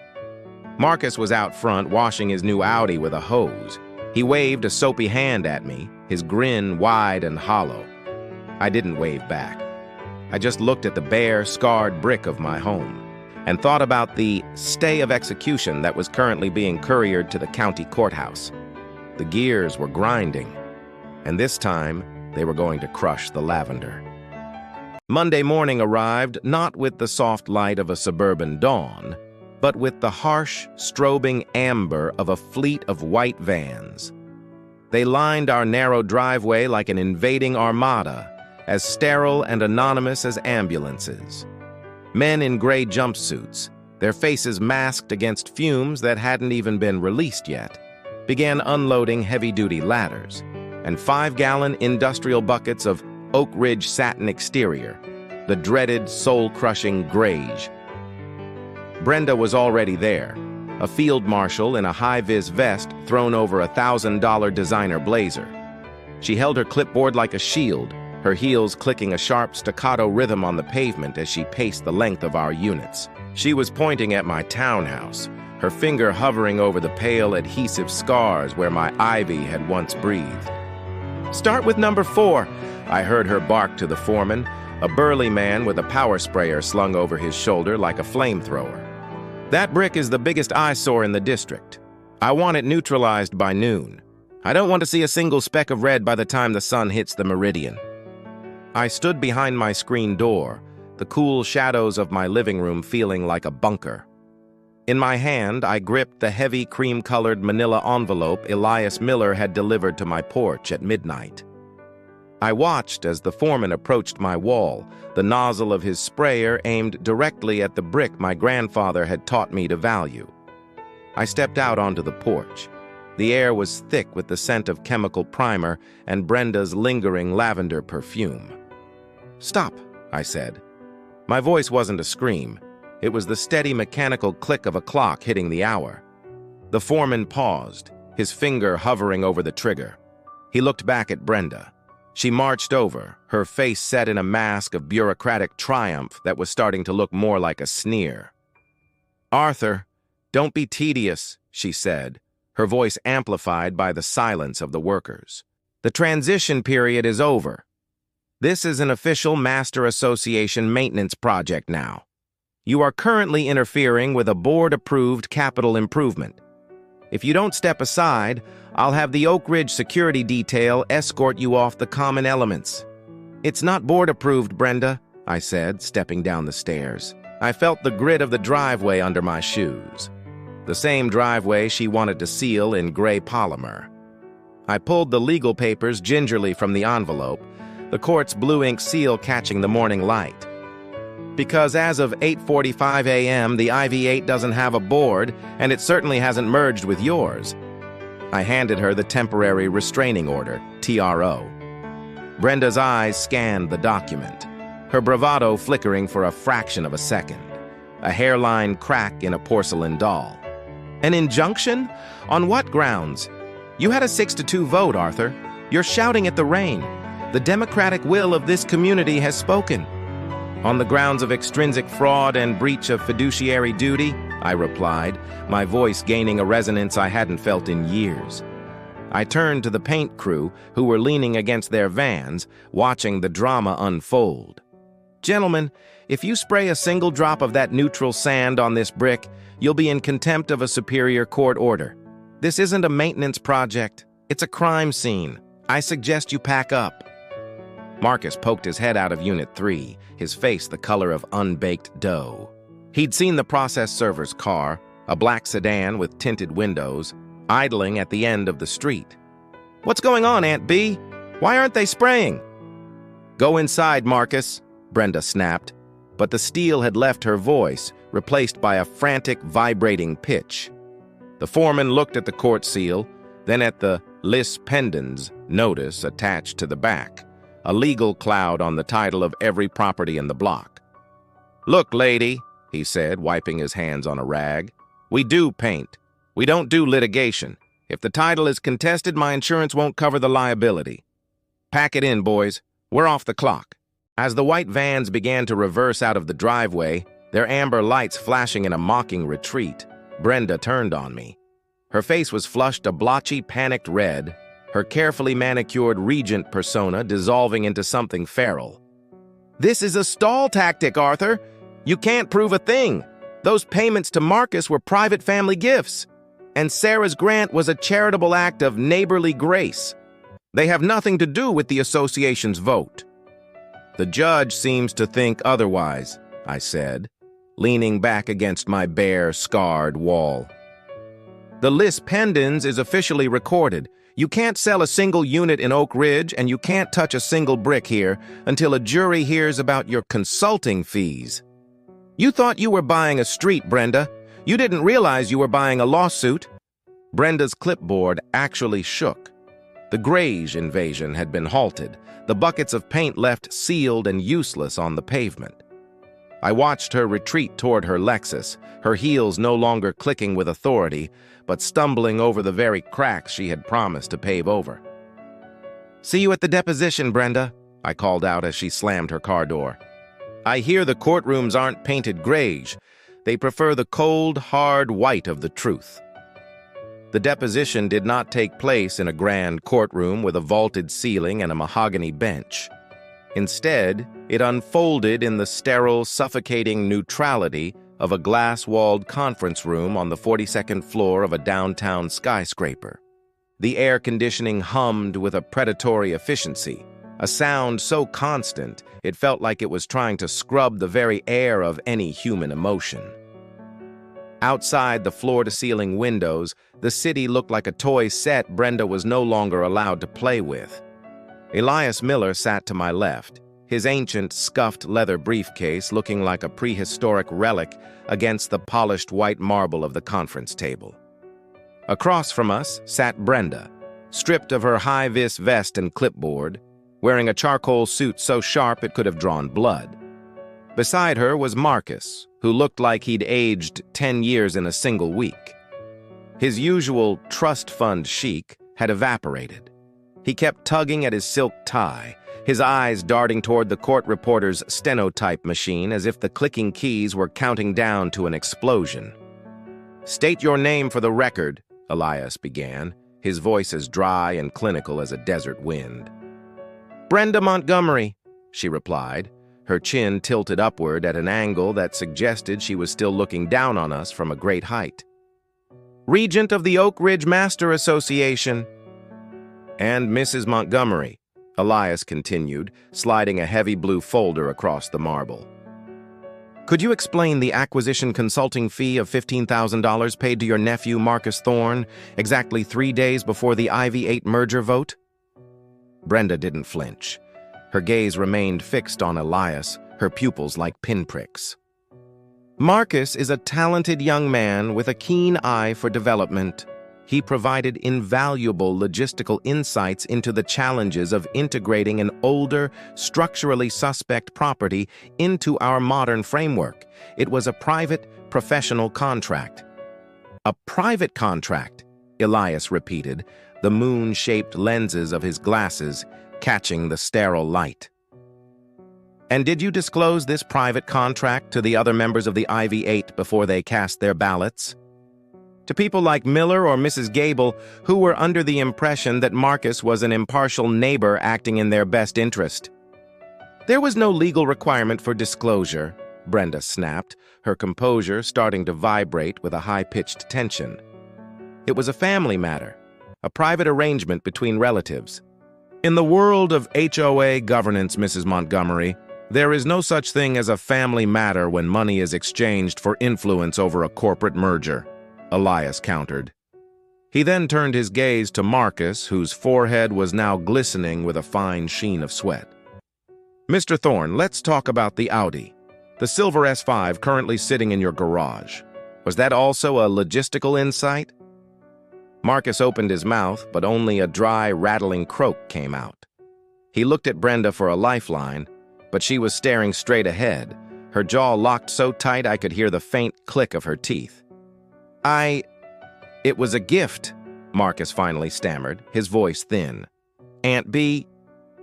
Marcus was out front washing his new Audi with a hose. He waved a soapy hand at me, his grin wide and hollow. I didn't wave back. I just looked at the bare, scarred brick of my home and thought about the stay of execution that was currently being couriered to the county courthouse. The gears were grinding, and this time they were going to crush the lavender. Monday morning arrived not with the soft light of a suburban dawn, but with the harsh, strobing amber of a fleet of white vans. They lined our narrow driveway like an invading armada, as sterile and anonymous as ambulances. Men in gray jumpsuits, their faces masked against fumes that hadn't even been released yet, began unloading heavy-duty ladders. and 5-gallon industrial buckets of Oak Ridge satin exterior, the dreaded, soul-crushing greige. Brenda was already there, a field marshal in a high-vis vest thrown over a $1,000 designer blazer. She held her clipboard like a shield, her heels clicking a sharp staccato rhythm on the pavement as she paced the length of our units. She was pointing at my townhouse, her finger hovering over the pale adhesive scars where my ivy had once breathed. "Start with number 4, I heard her bark to the foreman, a burly man with a power sprayer slung over his shoulder like a flamethrower. "That brick is the biggest eyesore in the district. I want it neutralized by noon. I don't want to see a single speck of red by the time the sun hits the meridian." I stood behind my screen door, the cool shadows of my living room feeling like a bunker. In my hand, I gripped the heavy cream-colored manila envelope Elias Miller had delivered to my porch at midnight. I watched as the foreman approached my wall, the nozzle of his sprayer aimed directly at the brick my grandfather had taught me to value. I stepped out onto the porch. The air was thick with the scent of chemical primer and Brenda's lingering lavender perfume. "Stop," I said. My voice wasn't a scream. It was the steady mechanical click of a clock hitting the hour. The foreman paused, his finger hovering over the trigger. He looked back at Brenda. She marched over, her face set in a mask of bureaucratic triumph that was starting to look more like a sneer. "Arthur, don't be tedious," she said, her voice amplified by the silence of the workers. "The transition period is over. This is an official Master Association maintenance project now. You are currently interfering with a board-approved capital improvement. If you don't step aside, I'll have the Oak Ridge security detail escort you off the common elements." "It's not board-approved, Brenda," I said, stepping down the stairs. I felt the grit of the driveway under my shoes. The same driveway she wanted to seal in gray polymer. I pulled the legal papers gingerly from the envelope, the court's blue ink seal catching the morning light. "Because as of 8:45 a.m., the IV-8 doesn't have a board, and it certainly hasn't merged with yours." I handed her the temporary restraining order, TRO. Brenda's eyes scanned the document, her bravado flickering for a fraction of a second, a hairline crack in a porcelain doll. "An injunction? On what grounds? You had a 6-2 vote, Arthur. You're shouting at the rain. The democratic will of this community has spoken." "On the grounds of extrinsic fraud and breach of fiduciary duty," I replied, my voice gaining a resonance I hadn't felt in years. I turned to the paint crew, who were leaning against their vans, watching the drama unfold. "Gentlemen, if you spray a single drop of that neutral sand on this brick, you'll be in contempt of a superior court order. This isn't a maintenance project. It's a crime scene. I suggest you pack up." Marcus poked his head out of Unit 3, his face the color of unbaked dough. He'd seen the process server's car, a black sedan with tinted windows, idling at the end of the street. "What's going on, Aunt B? Why aren't they spraying?" "Go inside, Marcus," Brenda snapped, but the steel had left her voice, replaced by a frantic, vibrating pitch. The foreman looked at the court seal, then at the lis pendens notice attached to the back, a legal cloud on the title of every property in the block. "Look, lady," he said, wiping his hands on a rag, "we do paint. We don't do litigation. If the title is contested, my insurance won't cover the liability. Pack it in, boys. We're off the clock." As the white vans began to reverse out of the driveway, their amber lights flashing in a mocking retreat, Brenda turned on me. Her face was flushed a blotchy, panicked red, her carefully manicured regent persona dissolving into something feral. "This is a stall tactic, Arthur. You can't prove a thing. Those payments to Marcus were private family gifts, and Sarah's grant was a charitable act of neighborly grace. They have nothing to do with the association's vote." "The judge seems to think otherwise," I said, leaning back against my bare, scarred wall. "The lis pendens is officially recorded. You can't sell a single unit in Oak Ridge, and you can't touch a single brick here until a jury hears about your consulting fees. You thought you were buying a street, Brenda. You didn't realize you were buying a lawsuit." Brenda's clipboard actually shook. The greige invasion had been halted, the buckets of paint left sealed and useless on the pavement. I watched her retreat toward her Lexus, her heels no longer clicking with authority, but stumbling over the very cracks she had promised to pave over. "See you at the deposition, Brenda," I called out as she slammed her car door. "I hear the courtrooms aren't painted greige. They prefer the cold, hard white of the truth." The deposition did not take place in a grand courtroom with a vaulted ceiling and a mahogany bench. Instead, it unfolded in the sterile, suffocating neutrality of a glass-walled conference room on the 42nd floor of a downtown skyscraper. The air conditioning hummed with a predatory efficiency, a sound so constant it felt like it was trying to scrub the very air of any human emotion. Outside the floor-to-ceiling windows, the city looked like a toy set Brenda was no longer allowed to play with. Elias Miller sat to my left, his ancient, scuffed leather briefcase looking like a prehistoric relic against the polished white marble of the conference table. Across from us sat Brenda, stripped of her high-vis vest and clipboard, wearing a charcoal suit so sharp it could have drawn blood. Beside her was Marcus, who looked like he'd aged 10 years in a single week. His usual trust fund chic had evaporated. He kept tugging at his silk tie, his eyes darting toward the court reporter's stenotype machine as if the clicking keys were counting down to an explosion. "State your name for the record," Elias began, his voice as dry and clinical as a desert wind. "Brenda Montgomery," she replied, her chin tilted upward at an angle that suggested she was still looking down on us from a great height. "Regent of the Oak Ridge Master Association." "And Mrs. Montgomery," Elias continued, sliding a heavy blue folder across the marble. "Could you explain the acquisition consulting fee of $15,000 paid to your nephew Marcus Thorne exactly 3 days before the IV-8 merger vote?" Brenda didn't flinch. Her gaze remained fixed on Elias, her pupils like pinpricks. "Marcus is a talented young man with a keen eye for development. He provided invaluable logistical insights into the challenges of integrating an older, structurally suspect property into our modern framework. It was a private, professional contract." "A private contract," Elias repeated, the moon-shaped lenses of his glasses catching the sterile light. "And did you disclose this private contract to the other members of the IV-8 before they cast their ballots? To people like Miller or Mrs. Gable, who were under the impression that Marcus was an impartial neighbor acting in their best interest?" "There was no legal requirement for disclosure," Brenda snapped, her composure starting to vibrate with a high-pitched tension. "It was a family matter, a private arrangement between relatives. In the world of HOA governance, Mrs. Montgomery, there is no such thing as a family matter when money is exchanged for influence over a corporate merger," Elias countered. He then turned his gaze to Marcus, whose forehead was now glistening with a fine sheen of sweat. "Mr. Thorne, let's talk about the Audi. The silver S5 currently sitting in your garage. Was that also a logistical insight?" Marcus opened his mouth, but only a dry, rattling croak came out. He looked at Brenda for a lifeline, but she was staring straight ahead, her jaw locked so tight I could hear the faint click of her teeth. It was a gift," Marcus finally stammered, his voice thin. "Aunt B,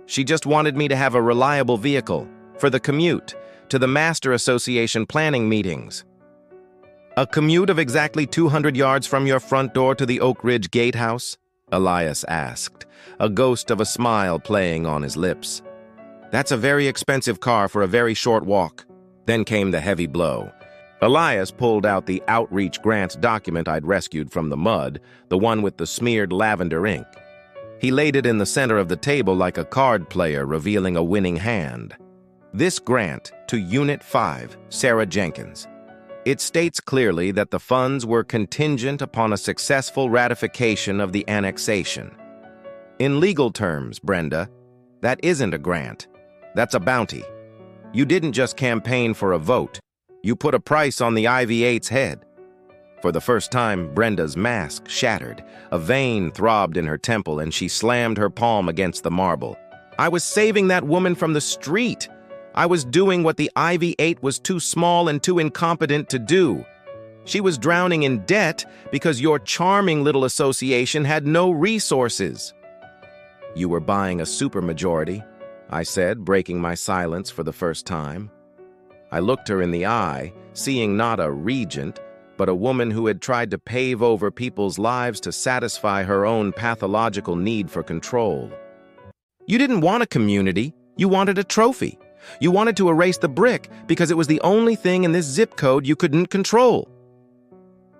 she just wanted me to have a reliable vehicle, for the commute, to the Master Association planning meetings." "A commute of exactly 200 yards from your front door to the Oak Ridge Gatehouse?" Elias asked, a ghost of a smile playing on his lips. "That's a very expensive car for a very short walk." Then came the heavy blow. Elias pulled out the outreach grant document I'd rescued from the mud, the one with the smeared lavender ink. He laid it in the center of the table like a card player revealing a winning hand. "This grant to Unit 5, Sarah Jenkins. It states clearly that the funds were contingent upon a successful ratification of the annexation. In legal terms, Brenda, that isn't a grant. That's a bounty. You didn't just campaign for a vote. You put a price on the IV-8's head." For the first time, Brenda's mask shattered. A vein throbbed in her temple, and she slammed her palm against the marble. I was saving that woman from the street. I was doing what the Ivy 8 was too small and too incompetent to do. She was drowning in debt because your charming little association had no resources. You were buying a supermajority, I said, breaking my silence for the first time. I looked her in the eye, seeing not a regent, but a woman who had tried to pave over people's lives to satisfy her own pathological need for control. You didn't want a community, you wanted a trophy. You wanted to erase the brick because it was the only thing in this zip code you couldn't control.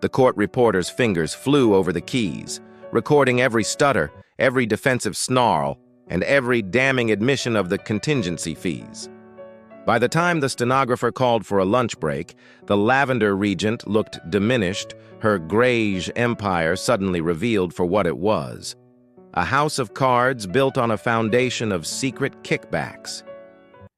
The court reporter's fingers flew over the keys, recording every stutter, every defensive snarl, and every damning admission of the contingency fees. By the time the stenographer called for a lunch break, the lavender regent looked diminished, her grayish empire suddenly revealed for what it was. A house of cards built on a foundation of secret kickbacks.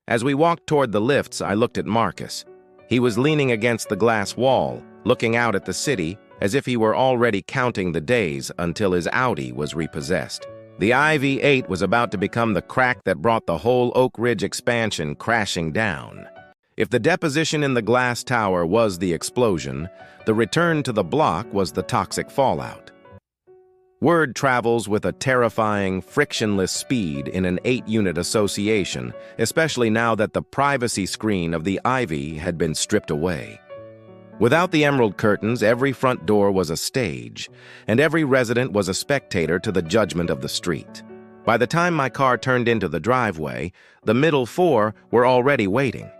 As we walked toward the lifts, I looked at Marcus. He was leaning against the glass wall, looking out at the city as if he were already counting the days until his Audi was repossessed. The Ivy 8 was about to become the crack that brought the whole Oak Ridge expansion crashing down. If the deposition in the glass tower was the explosion, the return to the block was the toxic fallout. Word travels with a terrifying, frictionless speed in an 8-unit association, especially now that the privacy screen of the Ivy had been stripped away. Without the emerald curtains, every front door was a stage, and every resident was a spectator to the judgment of the street. By the time my car turned into the driveway, the middle four were already waiting.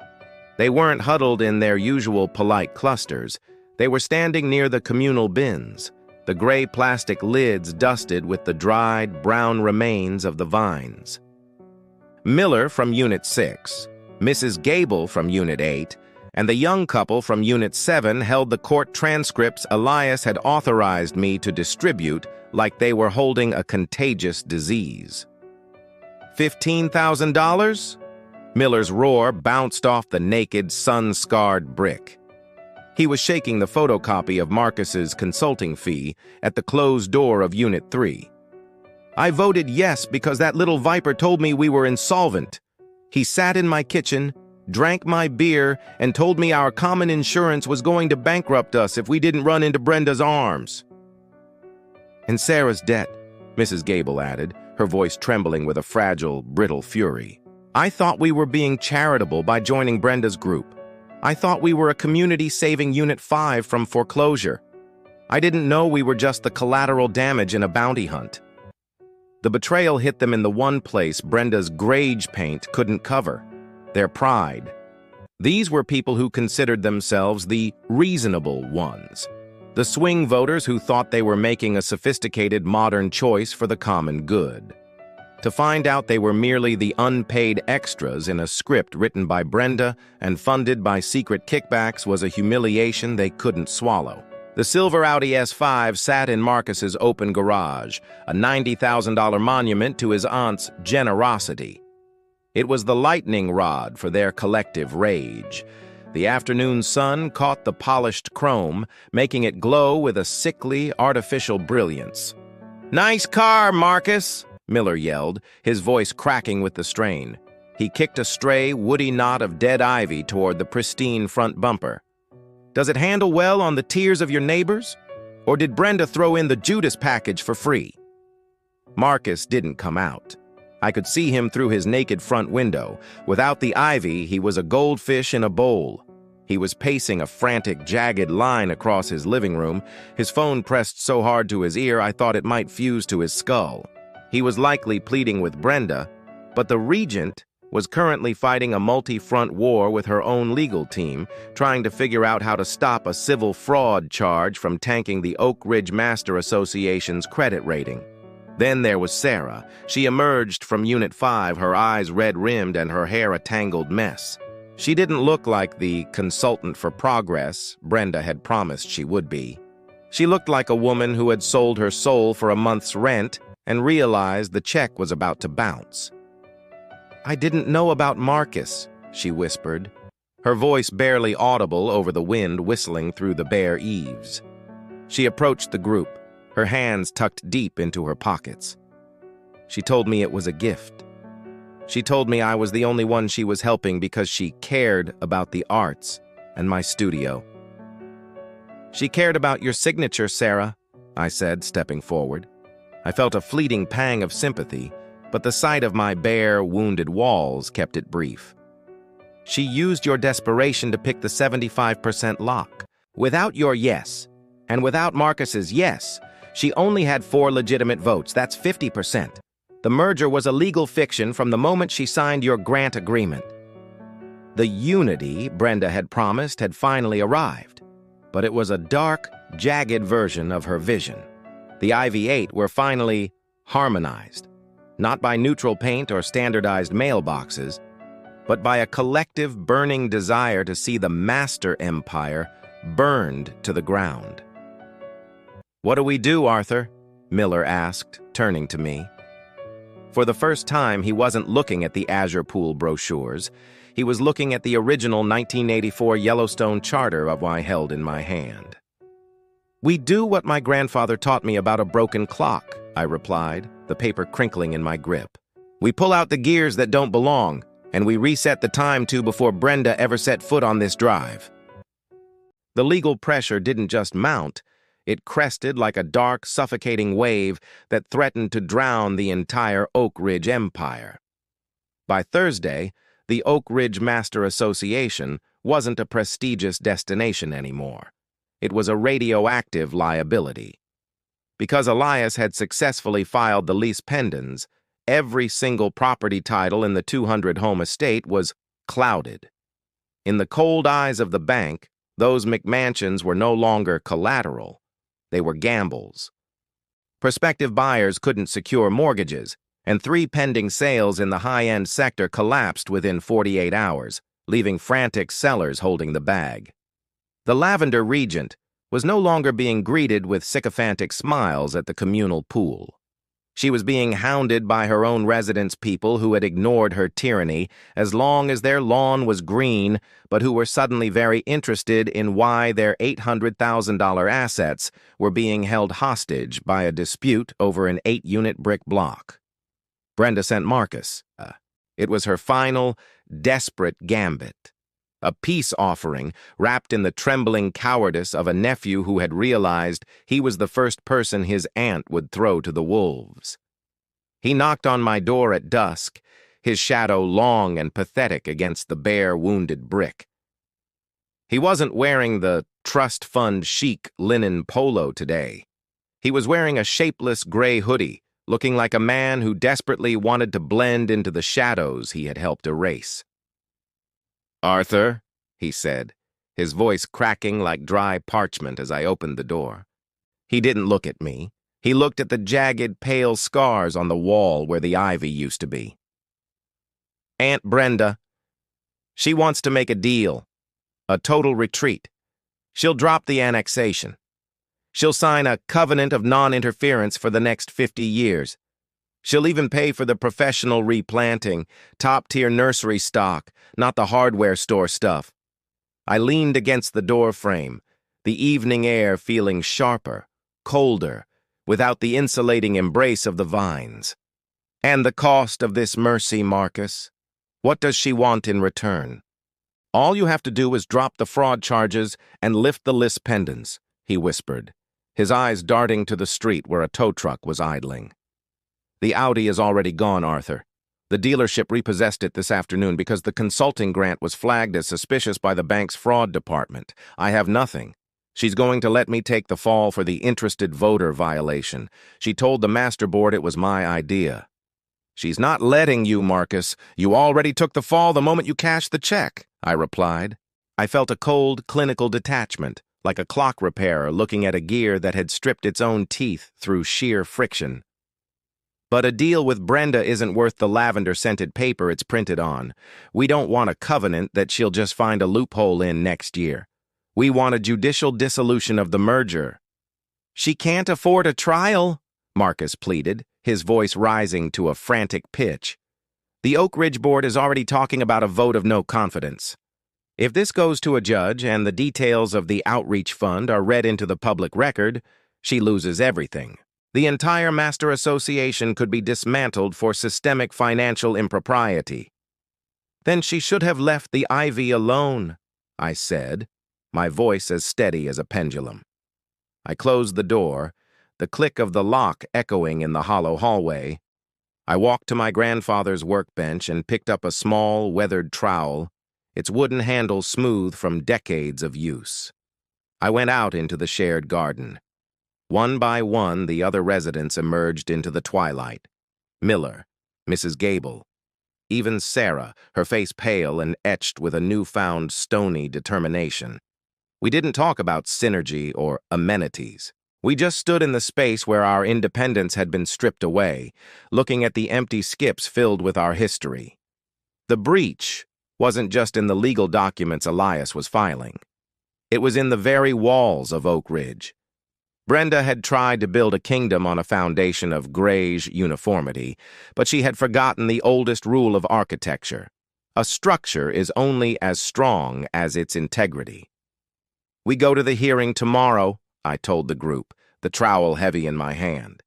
They weren't huddled in their usual polite clusters. They were standing near the communal bins, the gray plastic lids dusted with the dried, brown remains of the vines. Miller from Unit 6, Mrs. Gable from Unit 8, and the young couple from Unit 7 held the court transcripts Elias had authorized me to distribute like they were holding a contagious disease. $15,000? Miller's roar bounced off the naked, sun-scarred brick. He was shaking the photocopy of Marcus's consulting fee at the closed door of Unit 3. I voted yes because that little viper told me we were insolvent. He sat in my kitchen, drank my beer, and told me our common insurance was going to bankrupt us if we didn't run into Brenda's arms. And Sarah's debt, Mrs. Gable added, her voice trembling with a fragile, brittle fury. I thought we were being charitable by joining Brenda's group. I thought we were a community saving Unit 5 from foreclosure. I didn't know we were just the collateral damage in a bounty hunt. The betrayal hit them in the one place Brenda's grage paint couldn't cover. Their pride. These were people who considered themselves the reasonable ones, the swing voters who thought they were making a sophisticated modern choice for the common good. To find out they were merely the unpaid extras in a script written by Brenda and funded by secret kickbacks was a humiliation they couldn't swallow. The silver Audi S5 sat in Marcus's open garage, a $90,000 monument to his aunt's generosity. It was the lightning rod for their collective rage. The afternoon sun caught the polished chrome, making it glow with a sickly, artificial brilliance. "Nice car, Marcus!" Miller yelled, his voice cracking with the strain. He kicked a stray, woody knot of dead ivy toward the pristine front bumper. "Does it handle well on the tears of your neighbors? Or did Brenda throw in the Judas package for free?" Marcus didn't come out. I could see him through his naked front window. Without the ivy, he was a goldfish in a bowl. He was pacing a frantic, jagged line across his living room, his phone pressed so hard to his ear I thought it might fuse to his skull. He was likely pleading with Brenda, but the regent was currently fighting a multi-front war with her own legal team, trying to figure out how to stop a civil fraud charge from tanking the Oak Ridge Master Association's credit rating. Then there was Sarah. She emerged from Unit 5, her eyes red-rimmed and her hair a tangled mess. She didn't look like the consultant for progress Brenda had promised she would be. She looked like a woman who had sold her soul for a month's rent and realized the check was about to bounce. "I didn't know about Marcus," she whispered, her voice barely audible over the wind whistling through the bare eaves. She approached the group, her hands tucked deep into her pockets. She told me it was a gift. She told me I was the only one she was helping because she cared about the arts and my studio. "She cared about your signature, Sarah," I said, stepping forward. I felt a fleeting pang of sympathy, but the sight of my bare, wounded walls kept it brief. "She used your desperation to pick the 75% lock. Without your yes, and without Marcus's yes, she only had 4 legitimate votes. That's 50%. The merger was a legal fiction from the moment she signed your grant agreement." The unity Brenda had promised had finally arrived, but it was a dark, jagged version of her vision. The IV8 were finally harmonized, not by neutral paint or standardized mailboxes, but by a collective burning desire to see the master empire burned to the ground. "What do we do, Arthur?" Miller asked, turning to me. For the first time, he wasn't looking at the Azure Pool brochures. He was looking at the original 1984 Yellowstone Charter I held in my hand. "We do what my grandfather taught me about a broken clock," I replied, the paper crinkling in my grip. "We pull out the gears that don't belong, and we reset the time to before Brenda ever set foot on this drive." The legal pressure didn't just mount, it crested like a dark, suffocating wave that threatened to drown the entire Oak Ridge empire. By Thursday, the Oak Ridge Master Association wasn't a prestigious destination anymore. It was a radioactive liability. Because Elias had successfully filed the lease pendants, every single property title in the 200-home estate was clouded. In the cold eyes of the bank, those McMansions were no longer collateral. They were gambles. Prospective buyers couldn't secure mortgages, and 3 pending sales in the high-end sector collapsed within 48 hours, leaving frantic sellers holding the bag. The Lavender Regent was no longer being greeted with sycophantic smiles at the communal pool. She was being hounded by her own residence people who had ignored her tyranny as long as their lawn was green, but who were suddenly very interested in why their $800,000 assets were being held hostage by a dispute over an 8-unit brick block. Brenda sent Marcus. It was her final, desperate gambit. A peace offering wrapped in the trembling cowardice of a nephew who had realized he was the first person his aunt would throw to the wolves. He knocked on my door at dusk, his shadow long and pathetic against the bare, wounded brick. He wasn't wearing the trust fund chic linen polo today. He was wearing a shapeless gray hoodie, looking like a man who desperately wanted to blend into the shadows he had helped erase. "Arthur," he said, his voice cracking like dry parchment as I opened the door. He didn't look at me. He looked at the jagged, pale scars on the wall where the ivy used to be. "Aunt Brenda. She wants to make a deal. A total retreat. She'll drop the annexation. She'll sign a covenant of non-interference for the next 50 years. She'll even pay for the professional replanting, top-tier nursery stock, not the hardware store stuff." I leaned against the door frame, the evening air feeling sharper, colder, without the insulating embrace of the vines. "And the cost of this mercy, Marcus? What does she want in return?" "All you have to do is drop the fraud charges and lift the list pendants," he whispered, his eyes darting to the street where a tow truck was idling. "The Audi is already gone, Arthur. The dealership repossessed it this afternoon because the consulting grant was flagged as suspicious by the bank's fraud department. I have nothing. She's going to let me take the fall for the interested voter violation. She told the master board it was my idea." "She's not letting you, Marcus. You already took the fall the moment you cashed the check," I replied. I felt a cold, clinical detachment, like a clock repairer looking at a gear that had stripped its own teeth through sheer friction. "But a deal with Brenda isn't worth the lavender-scented paper it's printed on. We don't want a covenant that she'll just find a loophole in next year. We want a judicial dissolution of the merger." "She can't afford a trial," Marcus pleaded, his voice rising to a frantic pitch. "The Oak Ridge Board is already talking about a vote of no confidence." If this goes to a judge and the details of the outreach fund are read into the public record, she loses everything. The entire Master Association could be dismantled for systemic financial impropriety. Then she should have left the ivy alone, I said, my voice as steady as a pendulum. I closed the door, the click of the lock echoing in the hollow hallway. I walked to my grandfather's workbench and picked up a small, weathered trowel, its wooden handle smooth from decades of use. I went out into the shared garden. One by one, the other residents emerged into the twilight. Miller, Mrs. Gable, even Sarah, her face pale and etched with a newfound stony determination. We didn't talk about synergy or amenities. We just stood in the space where our independence had been stripped away, looking at the empty skips filled with our history. The breach wasn't just in the legal documents Elias was filing. It was in the very walls of Oak Ridge. Brenda had tried to build a kingdom on a foundation of grayish uniformity, but she had forgotten the oldest rule of architecture. A structure is only as strong as its integrity. We go to the hearing tomorrow, I told the group, the trowel heavy in my hand.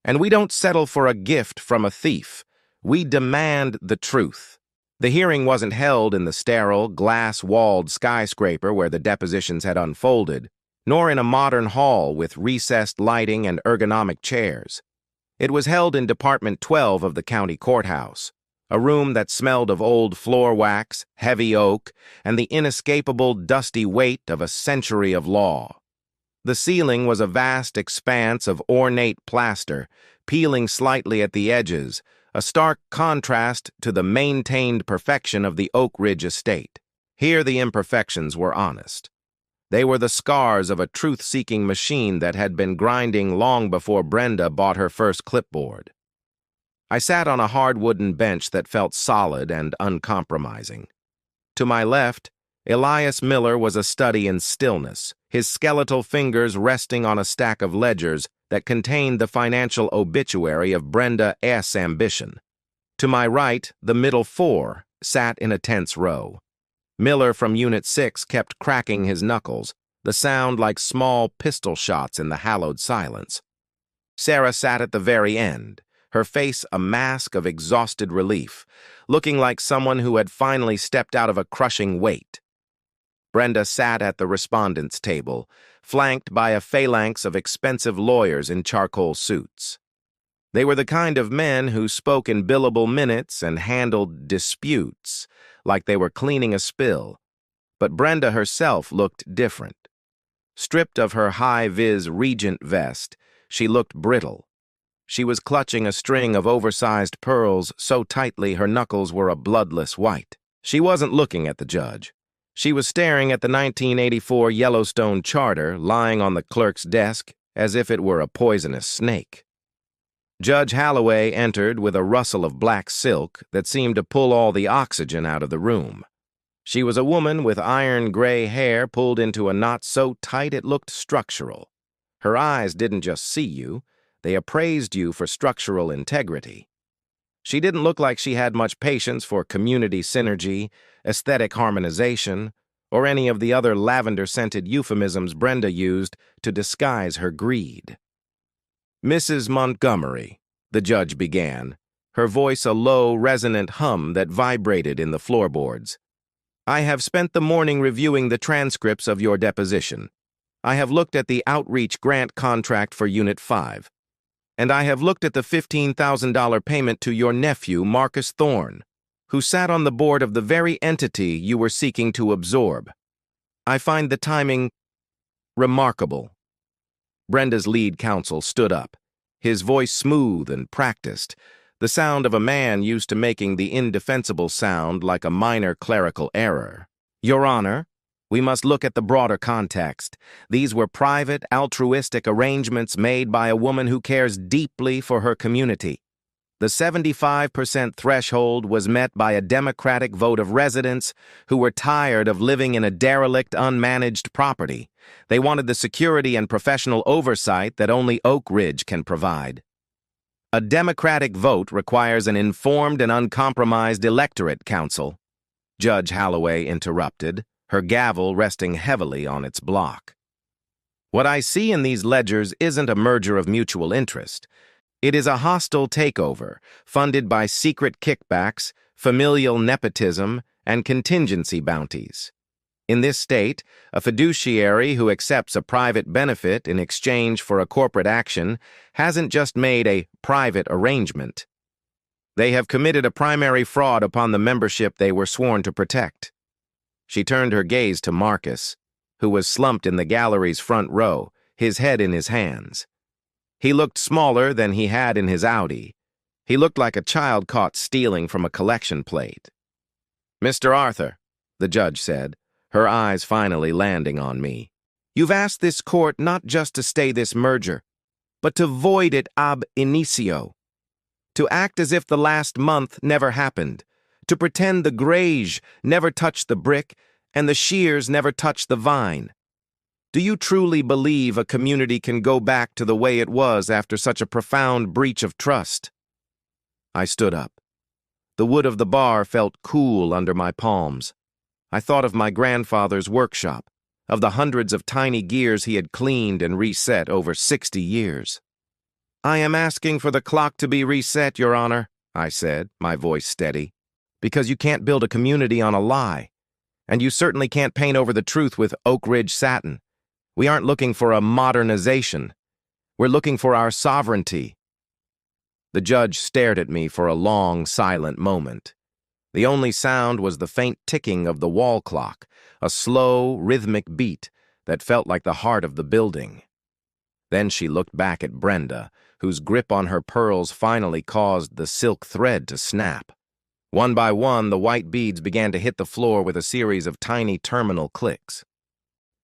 And we don't settle for a gift from a thief. We demand the truth. The hearing wasn't held in the sterile, glass-walled skyscraper where the depositions had unfolded, nor in a modern hall with recessed lighting and ergonomic chairs. It was held in Department 12 of the county courthouse, a room that smelled of old floor wax, heavy oak, and the inescapable dusty weight of a century of law. The ceiling was a vast expanse of ornate plaster, peeling slightly at the edges, a stark contrast to the maintained perfection of the Oak Ridge estate. Here the imperfections were honest. They were the scars of a truth-seeking machine that had been grinding long before Brenda bought her first clipboard. I sat on a hard wooden bench that felt solid and uncompromising. To my left, Elias Miller was a study in stillness, his skeletal fingers resting on a stack of ledgers that contained the financial obituary of Brenda S. Ambition. To my right, the middle four sat in a tense row. Miller from Unit 6 kept cracking his knuckles, the sound like small pistol shots in the hallowed silence. Sarah sat at the very end, her face a mask of exhausted relief, looking like someone who had finally stepped out of a crushing weight. Brenda sat at the respondents' table, flanked by a phalanx of expensive lawyers in charcoal suits. They were the kind of men who spoke in billable minutes and handled disputes like they were cleaning a spill. But Brenda herself looked different. Stripped of her high-vis regent vest, she looked brittle. She was clutching a string of oversized pearls so tightly her knuckles were a bloodless white. She wasn't looking at the judge. She was staring at the 1984 Yellowstone Charter lying on the clerk's desk as if it were a poisonous snake. Judge Holloway entered with a rustle of black silk that seemed to pull all the oxygen out of the room. She was a woman with iron-gray hair pulled into a knot so tight it looked structural. Her eyes didn't just see you, they appraised you for structural integrity. She didn't look like she had much patience for community synergy, aesthetic harmonization, or any of the other lavender-scented euphemisms Brenda used to disguise her greed. Mrs. Montgomery, the judge began, her voice a low, resonant hum that vibrated in the floorboards. I have spent the morning reviewing the transcripts of your deposition. I have looked at the outreach grant contract for Unit 5. And I have looked at the $15,000 payment to your nephew, Marcus Thorne, who sat on the board of the very entity you were seeking to absorb. I find the timing remarkable. Brenda's lead counsel stood up, his voice smooth and practiced, the sound of a man used to making the indefensible sound like a minor clerical error. Your Honor, we must look at the broader context. These were private, altruistic arrangements made by a woman who cares deeply for her community. The 75% threshold was met by a democratic vote of residents who were tired of living in a derelict, unmanaged property. They wanted the security and professional oversight that only Oak Ridge can provide. A democratic vote requires an informed and uncompromised electorate, counsel. Judge Holloway interrupted, her gavel resting heavily on its block. What I see in these ledgers isn't a merger of mutual interest. It is a hostile takeover, funded by secret kickbacks, familial nepotism, and contingency bounties. In this state, a fiduciary who accepts a private benefit in exchange for a corporate action hasn't just made a private arrangement. They have committed a primary fraud upon the membership they were sworn to protect. She turned her gaze to Marcus, who was slumped in the gallery's front row, his head in his hands. He looked smaller than he had in his Audi. He looked like a child caught stealing from a collection plate. "Mr. Arthur," the judge said, her eyes finally landing on me, "you've asked this court not just to stay this merger, but to void it ab initio. To act as if the last month never happened, to pretend the Grage never touched the brick and the shears never touched the vine. Do you truly believe a community can go back to the way it was after such a profound breach of trust?" I stood up. The wood of the bar felt cool under my palms. I thought of my grandfather's workshop, of the hundreds of tiny gears he had cleaned and reset over 60 years. "I am asking for the clock to be reset, Your Honor," I said, my voice steady, "because you can't build a community on a lie, and you certainly can't paint over the truth with Oak Ridge satin. We aren't looking for a modernization. We're looking for our sovereignty." The judge stared at me for a long, silent moment. The only sound was the faint ticking of the wall clock, a slow, rhythmic beat that felt like the heart of the building. Then she looked back at Brenda, whose grip on her pearls finally caused the silk thread to snap. One by one, the white beads began to hit the floor with a series of tiny terminal clicks.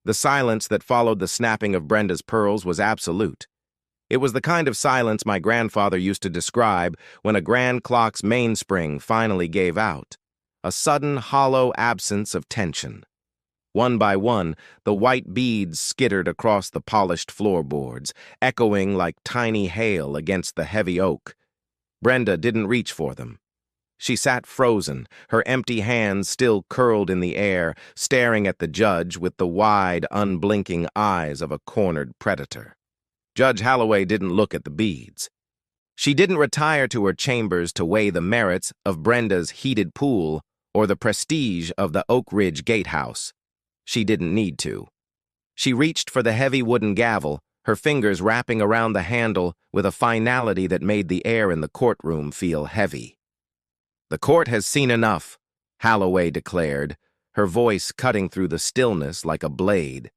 The silence that followed the snapping of Brenda's pearls was absolute. It was the kind of silence my grandfather used to describe when a grand clock's mainspring finally gave out, a sudden hollow absence of tension. One by one, the white beads skittered across the polished floorboards, echoing like tiny hail against the heavy oak. Brenda didn't reach for them. She sat frozen, her empty hands still curled in the air, staring at the judge with the wide, unblinking eyes of a cornered predator. Judge Holloway didn't look at the beads. She didn't retire to her chambers to weigh the merits of Brenda's heated pool or the prestige of the Oak Ridge gatehouse. She didn't need to. She reached for the heavy wooden gavel, her fingers wrapping around the handle with a finality that made the air in the courtroom feel heavy. "The court has seen enough," Holloway declared, her voice cutting through the stillness like a blade.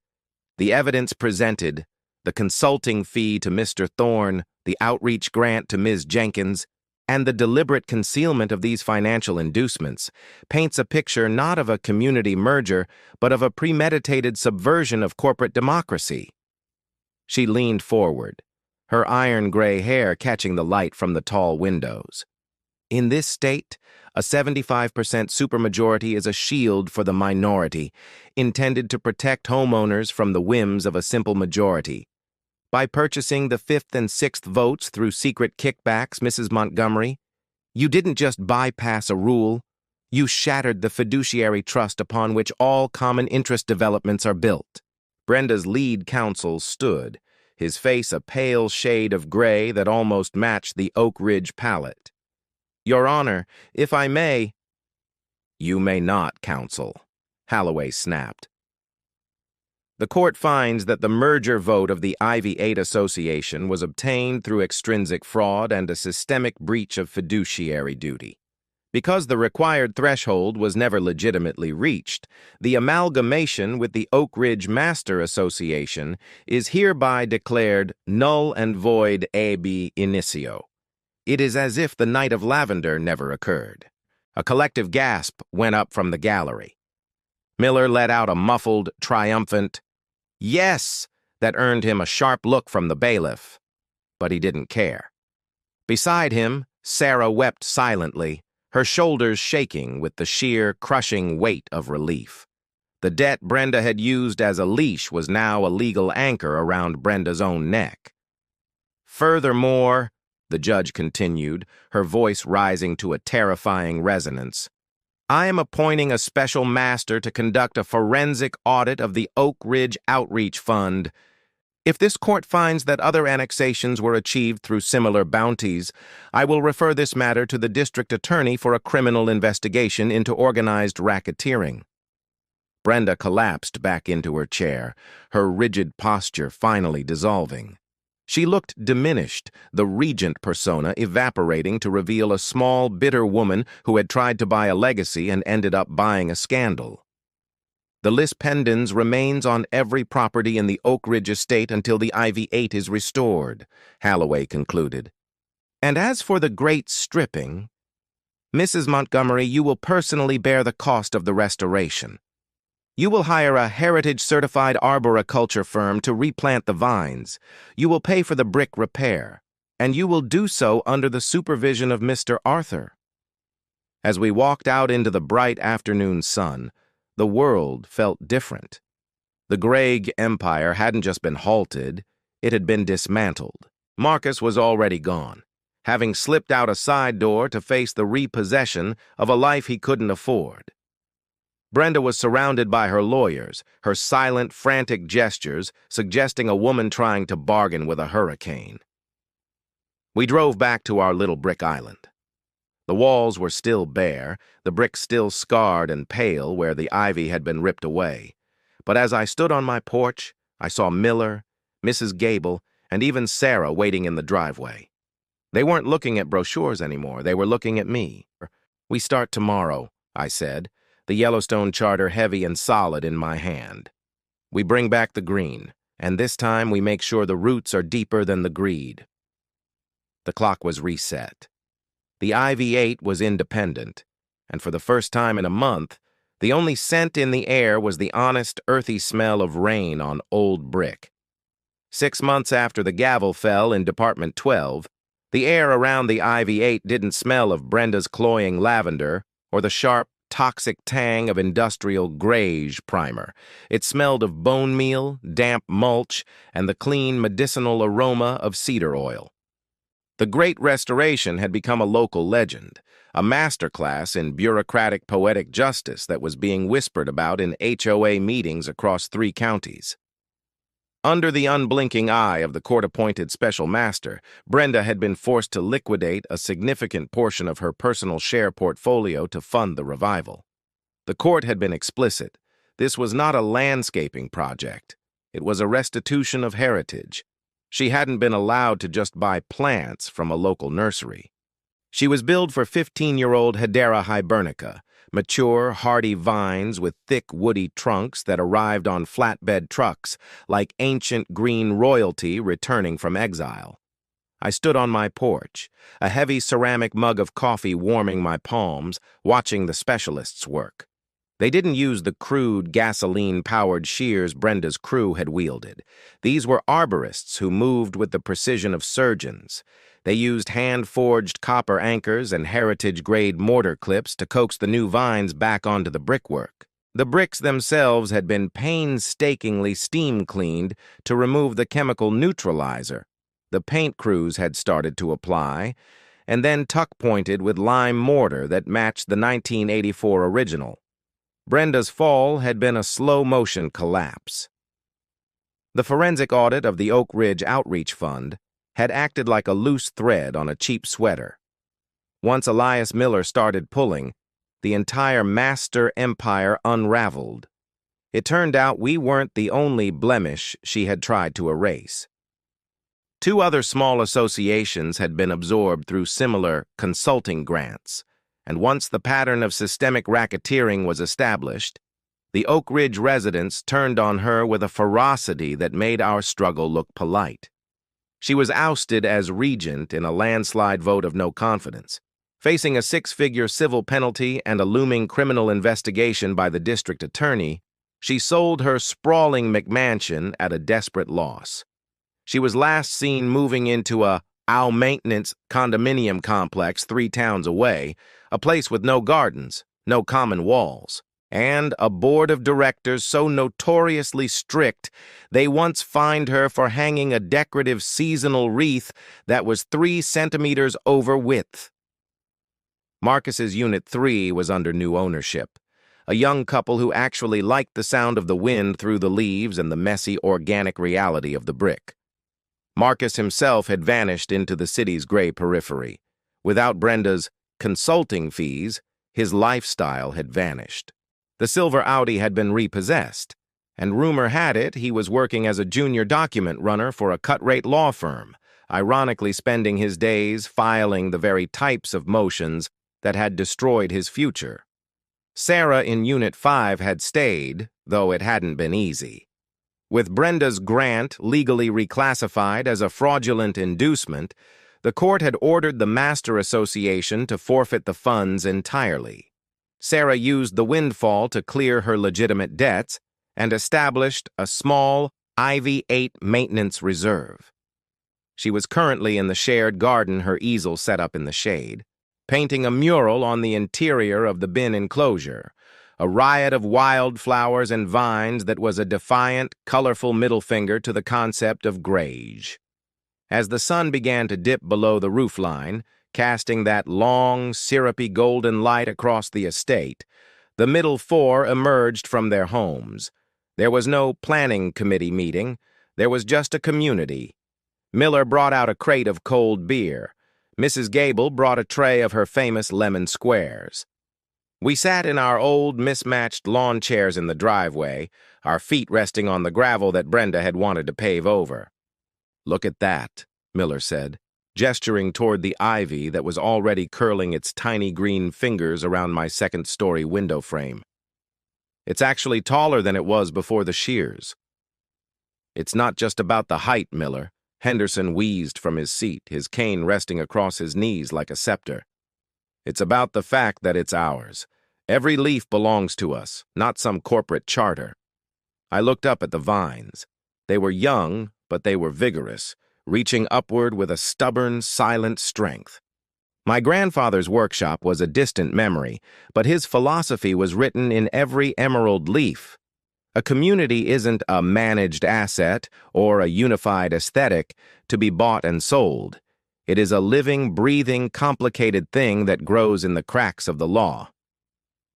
"The evidence presented, the consulting fee to Mr. Thorne, the outreach grant to Ms. Jenkins, and the deliberate concealment of these financial inducements paints a picture not of a community merger, but of a premeditated subversion of corporate democracy." She leaned forward, her iron gray hair catching the light from the tall windows. "In this state, a 75% supermajority is a shield for the minority, intended to protect homeowners from the whims of a simple majority. By purchasing the 5th and 6th votes through secret kickbacks, Mrs. Montgomery, you didn't just bypass a rule, you shattered the fiduciary trust upon which all common interest developments are built." Brenda's lead counsel stood, his face a pale shade of gray that almost matched the Oak Ridge palette. "Your Honor, if I may—" "You may not, counsel," Holloway snapped. "The court finds that the merger vote of the Ivy 8 Association was obtained through extrinsic fraud and a systemic breach of fiduciary duty. Because the required threshold was never legitimately reached, the amalgamation with the Oak Ridge Master Association is hereby declared null and void ab initio. It is as if the Night of Lavender never occurred." A collective gasp went up from the gallery. Miller let out a muffled, triumphant "Yes!" that earned him a sharp look from the bailiff. But he didn't care. Beside him, Sarah wept silently, her shoulders shaking with the sheer, crushing weight of relief. The debt Brenda had used as a leash was now a legal anchor around Brenda's own neck. "Furthermore," the judge continued, her voice rising to a terrifying resonance, I am appointing a special master to conduct a forensic audit of the Oak Ridge Outreach Fund. If this court finds that other annexations were achieved through similar bounties, I will refer this matter to the district attorney for a criminal investigation into organized racketeering. Brenda collapsed back into her chair, her rigid posture finally dissolving. She looked diminished, the regent persona evaporating to reveal a small, bitter woman who had tried to buy a legacy and ended up buying a scandal. The lis pendens remains on every property in the Oak Ridge estate until the IV-8 is restored, Halloway concluded. And as for the great stripping, Mrs. Montgomery, you will personally bear the cost of the restoration. You will hire a heritage-certified arboriculture firm to replant the vines. You will pay for the brick repair, and you will do so under the supervision of Mr. Arthur. As we walked out into the bright afternoon sun, the world felt different. The Gregg Empire hadn't just been halted, it had been dismantled. Marcus was already gone, having slipped out a side door to face the repossession of a life he couldn't afford. Brenda was surrounded by her lawyers, her silent, frantic gestures suggesting a woman trying to bargain with a hurricane. We drove back to our little brick island. The walls were still bare, the bricks still scarred and pale where the ivy had been ripped away. But as I stood on my porch, I saw Miller, Mrs. Gable, and even Sarah waiting in the driveway. They weren't looking at brochures anymore, they were looking at me. "We start tomorrow," I said, the Yellowstone Charter heavy and solid in my hand. "We bring back the green, and this time we make sure the roots are deeper than the greed." The clock was reset. The IV-8 was independent, and for the first time in a month, the only scent in the air was the honest, earthy smell of rain on old brick. 6 months after the gavel fell in Department 12, the air around the IV-8 didn't smell of Brenda's cloying lavender or the sharp, toxic tang of industrial greige primer. It smelled of bone meal, damp mulch, and the clean medicinal aroma of cedar oil. The Great Restoration had become a local legend, a masterclass in bureaucratic poetic justice that was being whispered about in HOA meetings across 3 counties. Under the unblinking eye of the court-appointed special master, Brenda had been forced to liquidate a significant portion of her personal share portfolio to fund the revival. The court had been explicit. This was not a landscaping project. It was a restitution of heritage. She hadn't been allowed to just buy plants from a local nursery. She was billed for 15-year-old Hedera hibernica, mature, hardy vines with thick, woody trunks that arrived on flatbed trucks like ancient green royalty returning from exile. I stood on my porch, a heavy ceramic mug of coffee warming my palms, watching the specialists work. They didn't use the crude, gasoline-powered shears Brenda's crew had wielded. These were arborists who moved with the precision of surgeons. They used hand-forged copper anchors and heritage-grade mortar clips to coax the new vines back onto the brickwork. The bricks themselves had been painstakingly steam-cleaned to remove the chemical neutralizer the paint crews had started to apply, and then tuck-pointed with lime mortar that matched the 1984 original. Brenda's fall had been a slow-motion collapse. The forensic audit of the Oak Ridge Outreach Fund had acted like a loose thread on a cheap sweater. Once Elias Miller started pulling, the entire master empire unraveled. It turned out we weren't the only blemish she had tried to erase. 2 other small associations had been absorbed through similar consulting grants, and once the pattern of systemic racketeering was established, the Oak Ridge residents turned on her with a ferocity that made our struggle look polite. She was ousted as regent in a landslide vote of no confidence. Facing a 6-figure civil penalty and a looming criminal investigation by the district attorney, she sold her sprawling McMansion at a desperate loss. She was last seen moving into a maintenance condominium complex 3 towns away, a place with no gardens, no common walls, and a board of directors so notoriously strict they once fined her for hanging a decorative seasonal wreath that was 3 centimeters over width. Marcus's Unit 3 was under new ownership. A young couple who actually liked the sound of the wind through the leaves and the messy, organic reality of the brick. Marcus himself had vanished into the city's gray periphery. Without Brenda's consulting fees, his lifestyle had vanished. The silver Audi had been repossessed, and rumor had it he was working as a junior document runner for a cut-rate law firm, ironically spending his days filing the very types of motions that had destroyed his future. Sarah in Unit 5 had stayed, though it hadn't been easy. With Brenda's grant legally reclassified as a fraudulent inducement, the court had ordered the Master Association to forfeit the funds entirely. Sarah used the windfall to clear her legitimate debts and established a small IV-8 maintenance reserve. She was currently in the shared garden, her easel set up in the shade, painting a mural on the interior of the bin enclosure, a riot of wildflowers and vines that was a defiant, colorful middle finger to the concept of grage. As the sun began to dip below the roofline, casting that long, syrupy golden light across the estate, the middle four emerged from their homes. There was no planning committee meeting. There was just a community. Miller brought out a crate of cold beer. Mrs. Gable brought a tray of her famous lemon squares. We sat in our old, mismatched lawn chairs in the driveway, our feet resting on the gravel that Brenda had wanted to pave over. "Look at that," Miller said, gesturing toward the ivy that was already curling its tiny green fingers around my second-story window frame. "It's actually taller than it was before the shears." "It's not just about the height, Miller." Henderson wheezed from his seat, his cane resting across his knees like a scepter. "It's about the fact that it's ours. Every leaf belongs to us, not some corporate charter." I looked up at the vines. They were young, but they were vigorous, reaching upward with a stubborn, silent strength. My grandfather's workshop was a distant memory, but his philosophy was written in every emerald leaf. A community isn't a managed asset or a unified aesthetic to be bought and sold. It is a living, breathing, complicated thing that grows in the cracks of the law.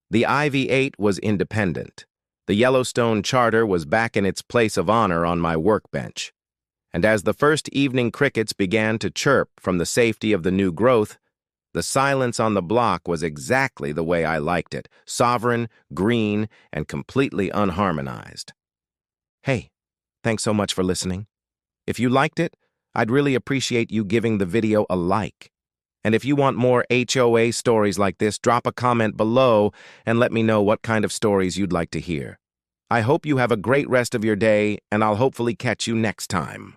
The IV-8 was independent. The Yellowstone Charter was back in its place of honor on my workbench. And as the first evening crickets began to chirp from the safety of the new growth, the silence on the block was exactly the way I liked it, sovereign, green, and completely unharmonized. Hey, thanks so much for listening. If you liked it, I'd really appreciate you giving the video a like. And if you want more HOA stories like this, drop a comment below and let me know what kind of stories you'd like to hear. I hope you have a great rest of your day, and I'll hopefully catch you next time.